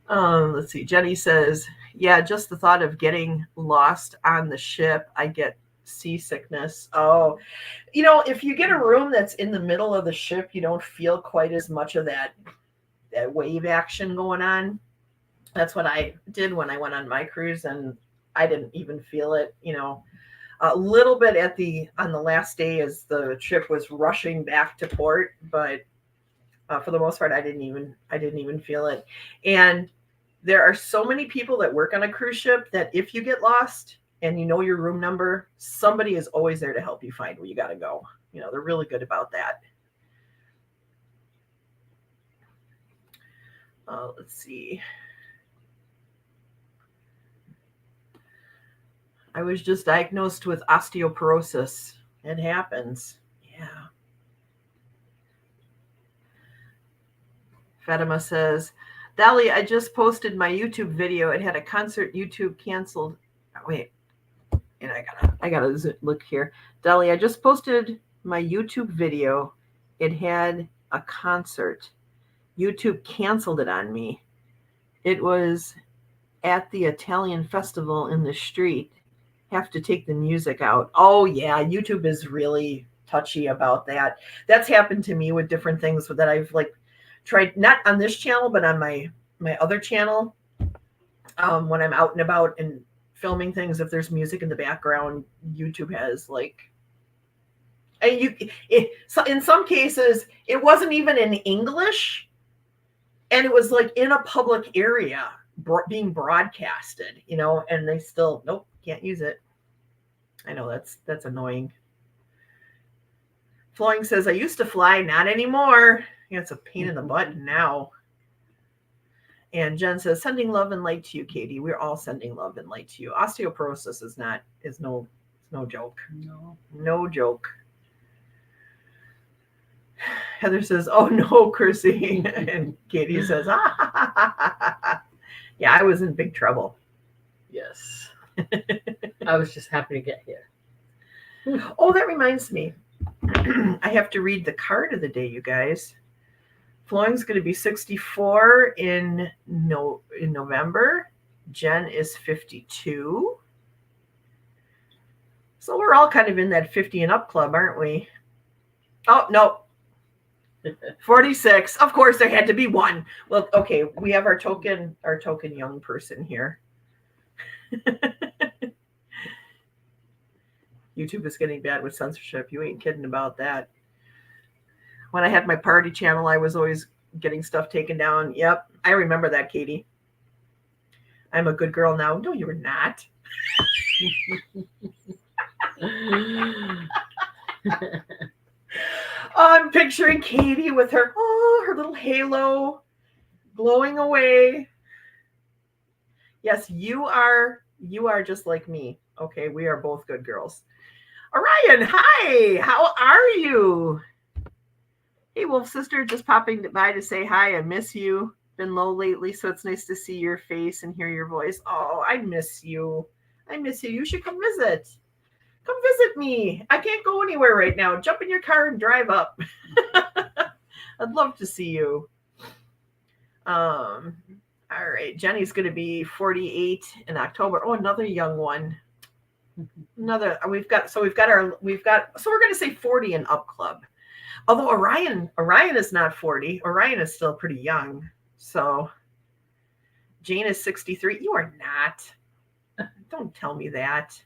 Let's see. Jenny says, yeah, just the thought of getting lost on the ship, I get seasickness. Oh, you know, if you get a room that's in the middle of the ship, you don't feel quite as much of that wave action going on. That's what I did when I went on my cruise, and I didn't even feel it, you know. A little bit on the last day as the ship was rushing back to port, but for the most part, I didn't even feel it. And there are so many people that work on a cruise ship that if you get lost and you know your room number, somebody is always there to help you find where you got to go. You know, they're really good about that. Let's see. I was just diagnosed with osteoporosis. It happens. Yeah. Fatima says, Dali, I just posted my YouTube video. It had a concert YouTube canceled. Oh, wait, and I gotta look here. Dali, I just posted my YouTube video. It had a concert. YouTube canceled it on me. It was at the Italian festival in the street. Have to take the music out. Oh yeah, YouTube is really touchy about that. That's happened to me with different things that I've like tried, not on this channel, but on my other channel. When I'm out and about and filming things, if there's music in the background, YouTube has like, and so in some cases it wasn't even in English, and it was like in a public area being broadcasted, and they still, nope, can't use it. I know that's annoying. Flowing says, I used to fly, not anymore. It's a pain in the butt now. And Jen says, sending love and light to you, Katie. We're all sending love and light to you. Osteoporosis is no joke. No joke. Heather says, oh no, Chrissy. And Katie says, yeah, I was in big trouble. Yes. I was just happy to get here. Oh, that reminds me. I have to read the card of the day, you guys. Flowing's going to be 64 in November. Jen is 52. So we're all kind of in that 50 and up club, aren't we? Oh, no. 46. Of course, there had to be one. Well, okay, we have our token young person here. YouTube is getting bad with censorship. You ain't kidding about that. When I had my party channel, I was always getting stuff taken down. Yep, I remember that, Katie. I'm a good girl now. No, you're not. I'm picturing Katie with her little halo glowing away. Yes, you are just like me. Okay, we are both good girls. Orion, hi. How are you? Hey, Wolf Sister, just popping by to say hi. I miss you. Been low lately, so it's nice to see your face and hear your voice. Oh, I miss you. You should come visit. Come visit me. I can't go anywhere right now. Jump in your car and drive up. I'd love to see you. All right. Jenny's going to be 48 in October. Oh, another young one. So we're going to say 40 and up club. Although Orion is not 40. Orion is still pretty young. So Jane is 63. You are not. Don't tell me that.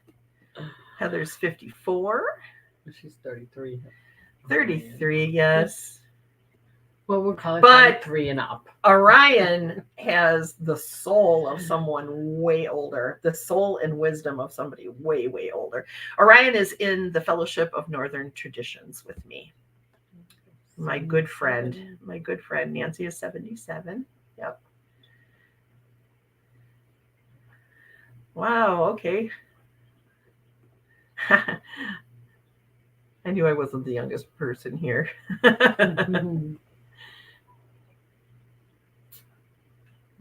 Heather's 54. She's 33. 33, yes. Well, we'll call it But 33 and up. Orion has the soul of someone way older, the soul and wisdom of somebody way, way older. Orion is in the Fellowship of Northern Traditions with me. My good friend. Nancy is 77. Yep. Wow, okay. I knew I wasn't the youngest person here.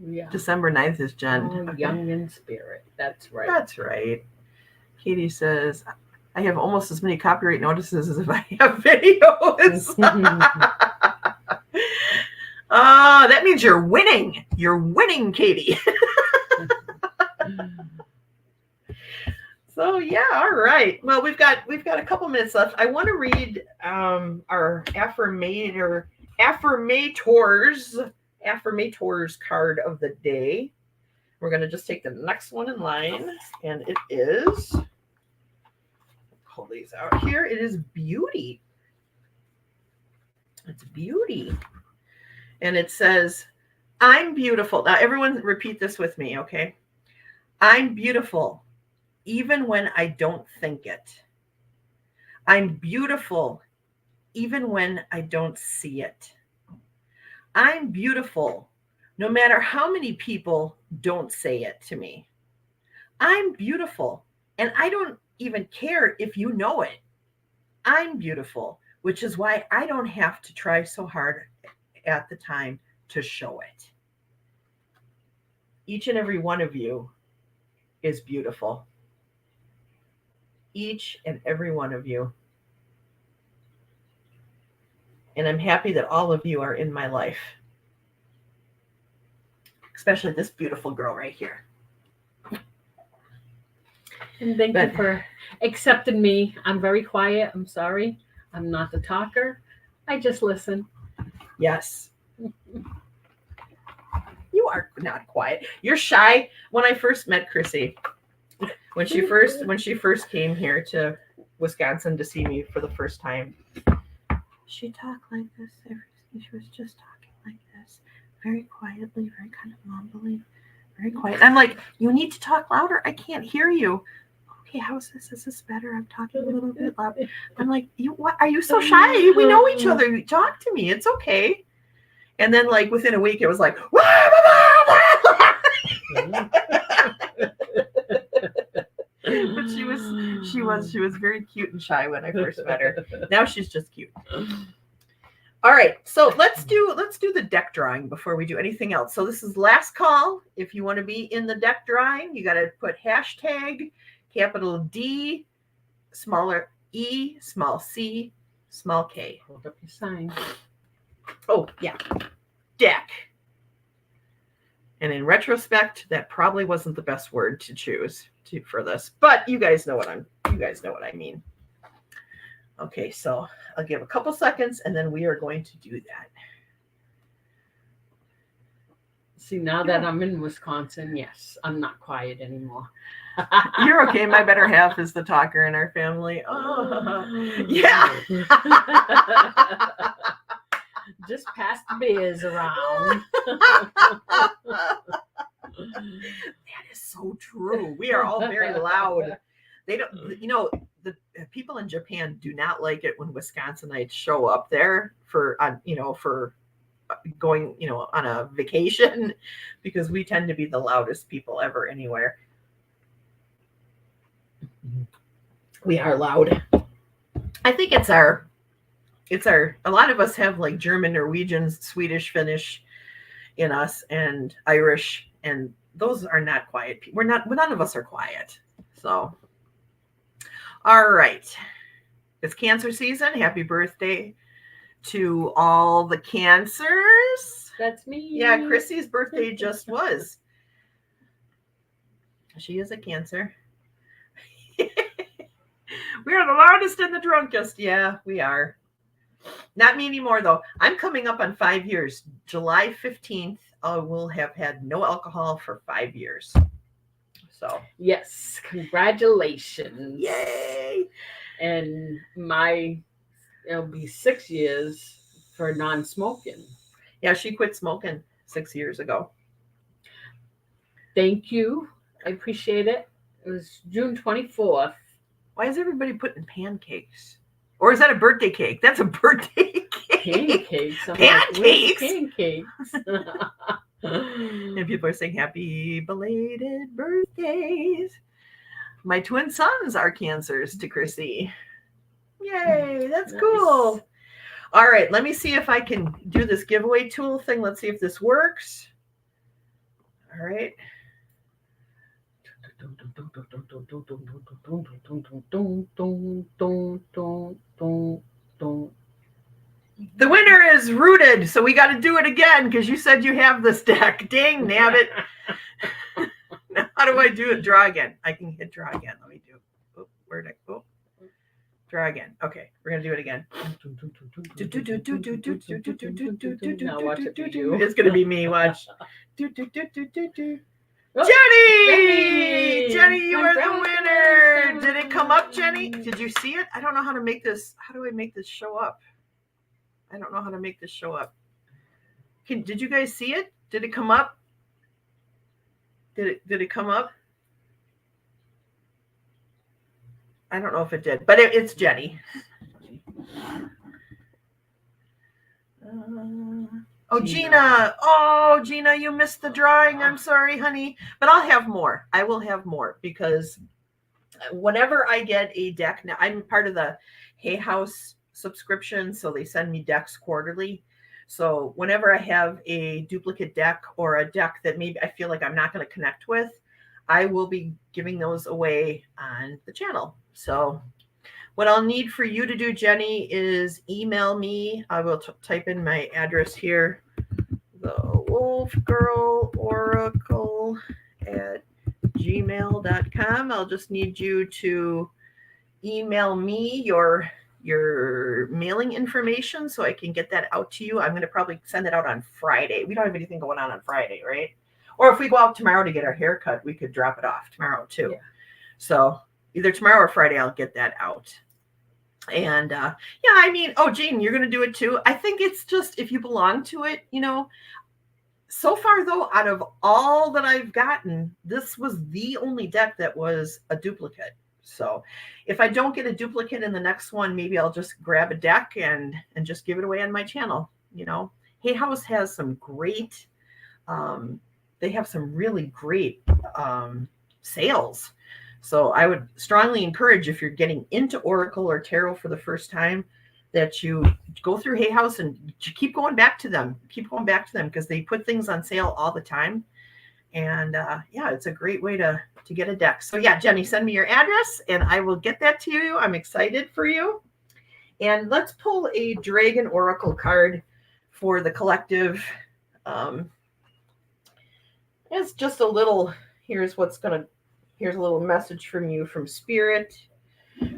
Yeah. December 9th is Jen. Oh, young in spirit. That's right. That's right. Katie says, I have almost as many copyright notices as if I have videos. That means you're winning. You're winning, Katie. So yeah, all right. Well, we've got a couple minutes left. I want to read our affirmators card of the day. We're going to just take the next one in line, and it is, pull these out here. It is beauty. It's beauty. And it says, I'm beautiful. Now, everyone repeat this with me, okay? I'm beautiful, even when I don't think it. I'm beautiful, even when I don't see it. I'm beautiful, no matter how many people don't say it to me. I'm beautiful, and I don't even care if you know it. I'm beautiful, which is why I don't have to try so hard at the time to show it. Each and every one of you is beautiful. Each and every one of you. And I'm happy that all of you are in my life. Especially this beautiful girl right here. And thank you for accepting me. I'm very quiet. I'm sorry. I'm not the talker. I just listen. Yes. You are not quiet. You're shy. When I first met Chrissy, when she first came here to Wisconsin to see me for the first time, she talked like this. She was just talking like this, very quietly, very kind of mumbly, very quiet. I'm like, you need to talk louder. I can't hear you. Okay, how's this? Is this better? I'm talking a little bit loud. I'm like, what? Are you so shy? We know each other. You talk to me. It's okay. And then, like within a week, it was like, but she was very cute and shy when I first met her. Now she's just cute. All right, so let's do the deck drawing before we do anything else. So this is last call. If you want to be in the deck drawing, you got to put hashtag capital D, smaller E, small C, small K. Hold up your sign. Oh yeah, deck. And in retrospect, that probably wasn't the best word to choose for this, but you guys know what I mean. Okay, so I'll give a couple seconds and then we are going to do that. See, now that I'm in Wisconsin, yes, I'm not quiet anymore. You're okay. My better half is the talker in our family. Oh, yeah. Just pass the beers around. That is so true. We are all very loud. They don't, the people in Japan do not like it when Wisconsinites show up there for going, on a vacation, because we tend to be the loudest people ever anywhere. We are loud. I think it's our, a lot of us have like German, Norwegian, Swedish, Finnish in us, and Irish, and those are not quiet people. None of us are quiet. So, all right. It's Cancer season. Happy birthday to all the Cancers. That's me. Yeah, Chrissy's birthday just was. She is a Cancer. We are the loudest and the drunkest. Yeah, we are. Not me anymore, though. I'm coming up on 5 years. July 15th, I will have had no alcohol for 5 years. So, yes, congratulations. Yay. And it'll be 6 years for non-smoking. Yeah, she quit smoking 6 years ago. Thank you. I appreciate it. It was June 24th. Why is everybody putting pancakes? Or is that a birthday cake? That's a birthday cake. Pancakes. Pancakes. Pancakes. And people are saying happy belated birthdays. My twin sons are Cancers to Chrissy. Yay, that's nice. Cool. All right, let me see if I can do this giveaway tool thing. Let's see if this works. All right. The winner is Rooted, so we got to do it again because you said you have this deck. Dang, nabbit. Now, how do I do it? Draw again. I can hit draw again. Let me do. Oh, where'd I go? Draw again. Okay, we're gonna do it again. Now watch it be you. It's gonna be me. Watch. Oh, Jenny, you are the winner. Did it come up, Jenny? Did you see it? I don't know how to make this. How do I make this show up? I don't know how to make this show up. Did you guys see it? Did it come up? Did it come up? I don't know if it did, but it's Jenny. Gina. Oh, Gina, you missed the drawing. I'm sorry, honey. But I'll have more. I will have more because whenever I get a deck, now I'm part of the Hay House subscription, so they send me decks quarterly. So whenever I have a duplicate deck or a deck that maybe I feel like I'm not going to connect with, I will be giving those away on the channel. So what I'll need for you to do, Jenny, is email me. I will type in my address here, the Wolf Girl Oracle at gmail.com. I'll just need you to email me your mailing information so I can get that out to you. I'm going to probably send it out on Friday. We don't have anything going on Friday, right? Or if we go out tomorrow to get our hair cut, we could drop it off tomorrow too. Yeah. So either tomorrow or Friday, I'll get that out. And yeah, I mean, oh, Jean, you're going to do it too. I think it's just, if you belong to it, you know, so far though, out of all that I've gotten, this was the only deck that was a duplicate. So if I don't get a duplicate in the next one, maybe I'll just grab a deck and just give it away on my channel. You know, Hay House has some great, they have some really great sales. So I would strongly encourage, if you're getting into Oracle or Tarot for the first time, that you go through Hay House and keep going back to them. Keep going back to them because they put things on sale all the time. And yeah, it's a great way to get a deck. So yeah, Jenny, send me your address and I will get that to you. I'm excited for you. And let's pull a Dragon Oracle card for the collective. It's just a little, here's a little message from you from Spirit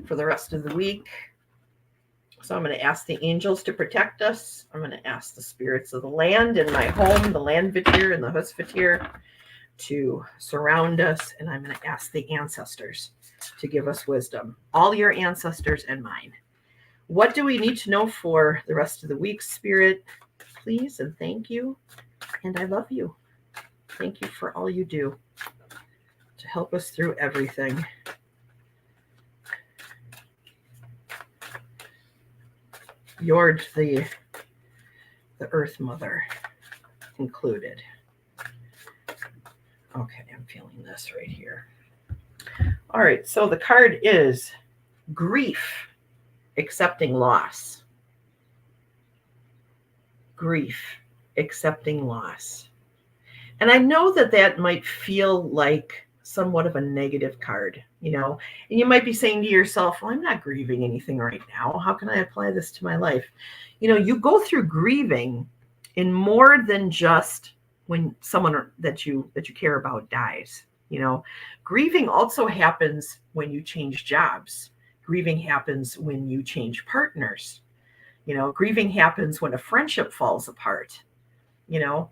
for the rest of the week. So I'm going to ask the angels to protect us. I'm going to ask the spirits of the land and my home, the Landvitir and the Husvitir, to surround us. And I'm going to ask the ancestors to give us wisdom. All your ancestors and mine. What do we need to know for the rest of the week, Spirit? Please and thank you. And I love you. Thank you for all you do to help us through everything. You're the Earth Mother included. Okay, I'm feeling this right here. All right, so the card is grief, accepting loss. Grief, accepting loss. And I know that might feel like somewhat of a negative card, you know, and you might be saying to yourself, well, I'm not grieving anything right now. How can I apply this to my life? You know, you go through grieving in more than just when someone that you care about dies. You know, grieving also happens when you change jobs. Grieving happens when you change partners. You know, grieving happens when a friendship falls apart. You know,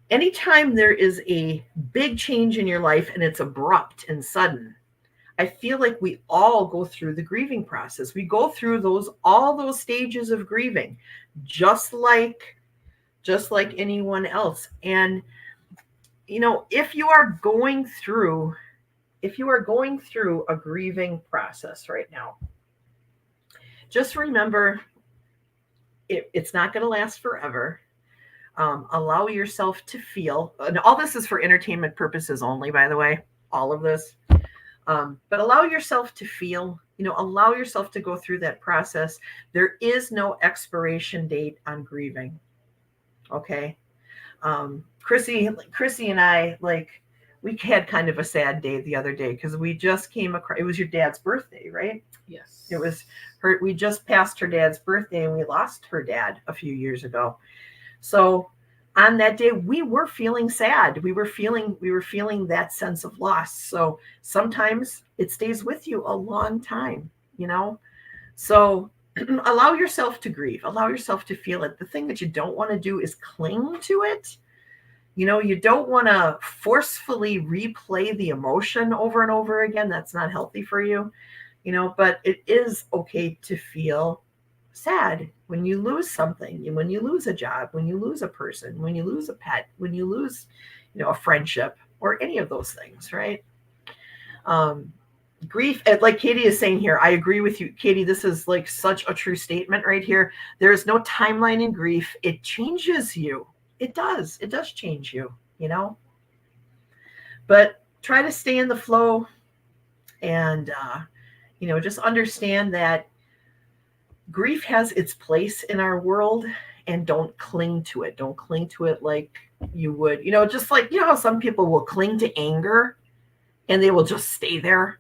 anytime there is a big change in your life and it's abrupt and sudden, I feel like we all go through the grieving process. We go through all those stages of grieving, just like anyone else. And, you know, if you are going through a grieving process right now, just remember it's not going to last forever. Allow yourself to feel, and all this is for entertainment purposes only, by the way, all of this. But allow yourself to feel, you know, allow yourself to go through that process. There is no expiration date on grieving. Okay. Chrissy and I, like, we had kind of a sad day the other day because we just came across, it was your dad's birthday, right? Yes. It was we just passed her dad's birthday and we lost her dad a few years ago. So on that day, we were feeling sad. We were feeling that sense of loss. So sometimes it stays with you a long time, you know? So allow yourself to grieve. Allow yourself to feel it. The thing that you don't want to do is cling to it. You know, you don't want to forcefully replay the emotion over and over again. That's not healthy for you, you know, but it is okay to feel sad when you lose something, when you lose a job, when you lose a person, when you lose a pet, when you lose, you know, a friendship or any of those things, right? Grief, like Katie is saying here, I agree with you, Katie. This is like such a true statement right here. There is no timeline in grief. It changes you. It does change you, you know, but try to stay in the flow and, you know, just understand that grief has its place in our world and don't cling to it. Don't cling to it like you would, just like, how some people will cling to anger and they will just stay there.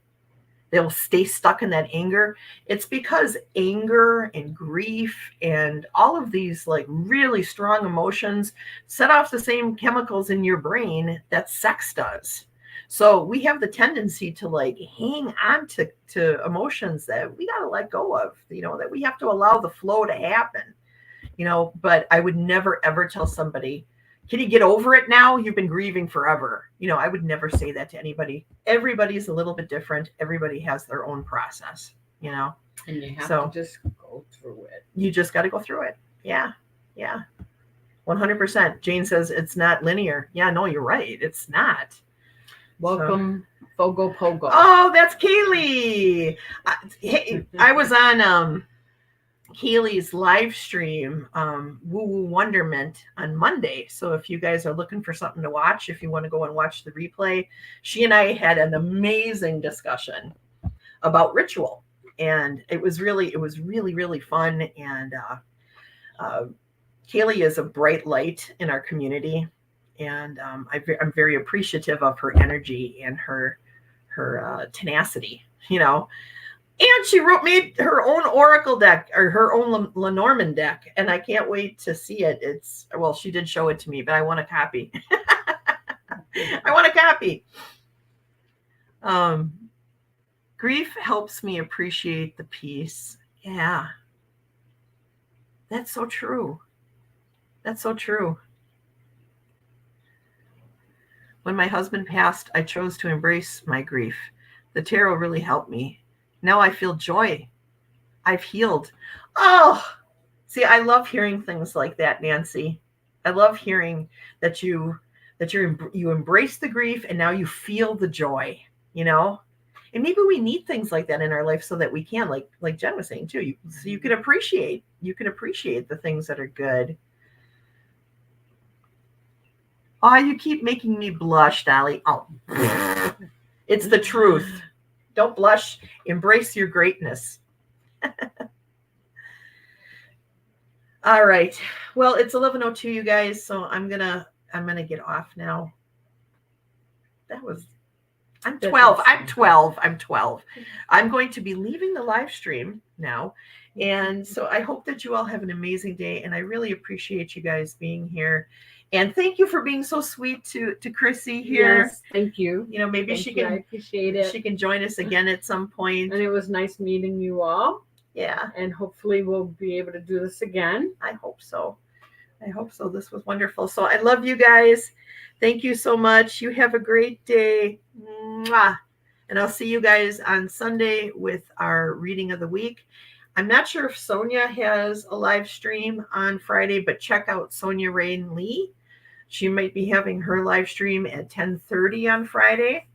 They'll stay stuck in that anger. It's because anger and grief and all of these like really strong emotions set off the same chemicals in your brain that sex does. So we have the tendency to like hang on to emotions that we got to let go of, that we have to allow the flow to happen, but I would never, ever tell somebody, can you get over it now? You've been grieving forever. I would never say that to anybody. Everybody's a little bit different. Everybody has their own process, And you have to just go through it. You just got to go through it. Yeah. Yeah. 100%. Jane says it's not linear. Yeah, no, you're right. It's not. Welcome, Fogo Pogo. Oh, that's Kaylee. I was on Kaylee's live stream, Woo Woo Wonderment, on Monday. So if you guys are looking for something to watch, if you want to go and watch the replay, she and I had an amazing discussion about ritual, and it was really, really fun. And Kaylee is a bright light in our community, and I'm very appreciative of her energy and her tenacity, And she made her own Oracle deck, or her own Lenormand deck, and I can't wait to see it. She did show it to me, but I want a copy. I want a copy. Grief helps me appreciate the peace. Yeah. That's so true. That's so true. When my husband passed, I chose to embrace my grief. The tarot really helped me. Now I feel joy. I've healed. Oh, see, I love hearing things like that, Nancy. I love hearing that you embrace the grief and now you feel the joy, And maybe we need things like that in our life so that we can, like Jen was saying too, so you can appreciate the things that are good. Oh, you keep making me blush, Dolly. Oh, it's the truth. Don't blush. Embrace your greatness. All right. Well, it's 11:02, you guys, so I'm gonna get off now. I'm 12. I'm 12. I'm going to be leaving the live stream now. And so I hope that you all have an amazing day. And I really appreciate you guys being here. And thank you for being so sweet to Chrissy here. Yes, thank you. Maybe she can. I appreciate it. She can join us again at some point. And it was nice meeting you all. Yeah. And hopefully we'll be able to do this again. I hope so. This was wonderful. So I love you guys. Thank you so much. You have a great day. Mwah. And I'll see you guys on Sunday with our reading of the week. I'm not sure if Sonia has a live stream on Friday, but check out Sonia Rain Lee. She might be having her live stream at 10:30 on Friday.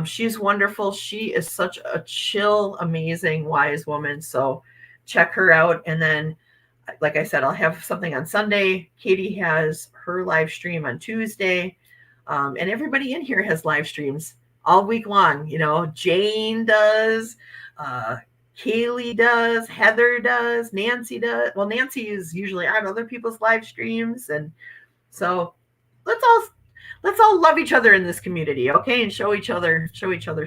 She's wonderful. She is such a chill, amazing, wise woman. So check her out. And then, like I said, I'll have something on Sunday. Katie has her live stream on Tuesday. And everybody in here has live streams all week long. Jane does, Kaylee does, Heather does, Nancy does. Well, Nancy is usually on other people's live streams. And so let's all love each other in this community, okay? And show each other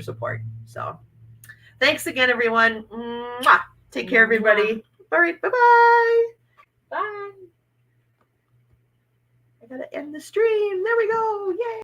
support. So thanks again, everyone. Mwah. Take care, everybody. All right, bye-bye. Bye. I gotta end the stream. There we go. Yay.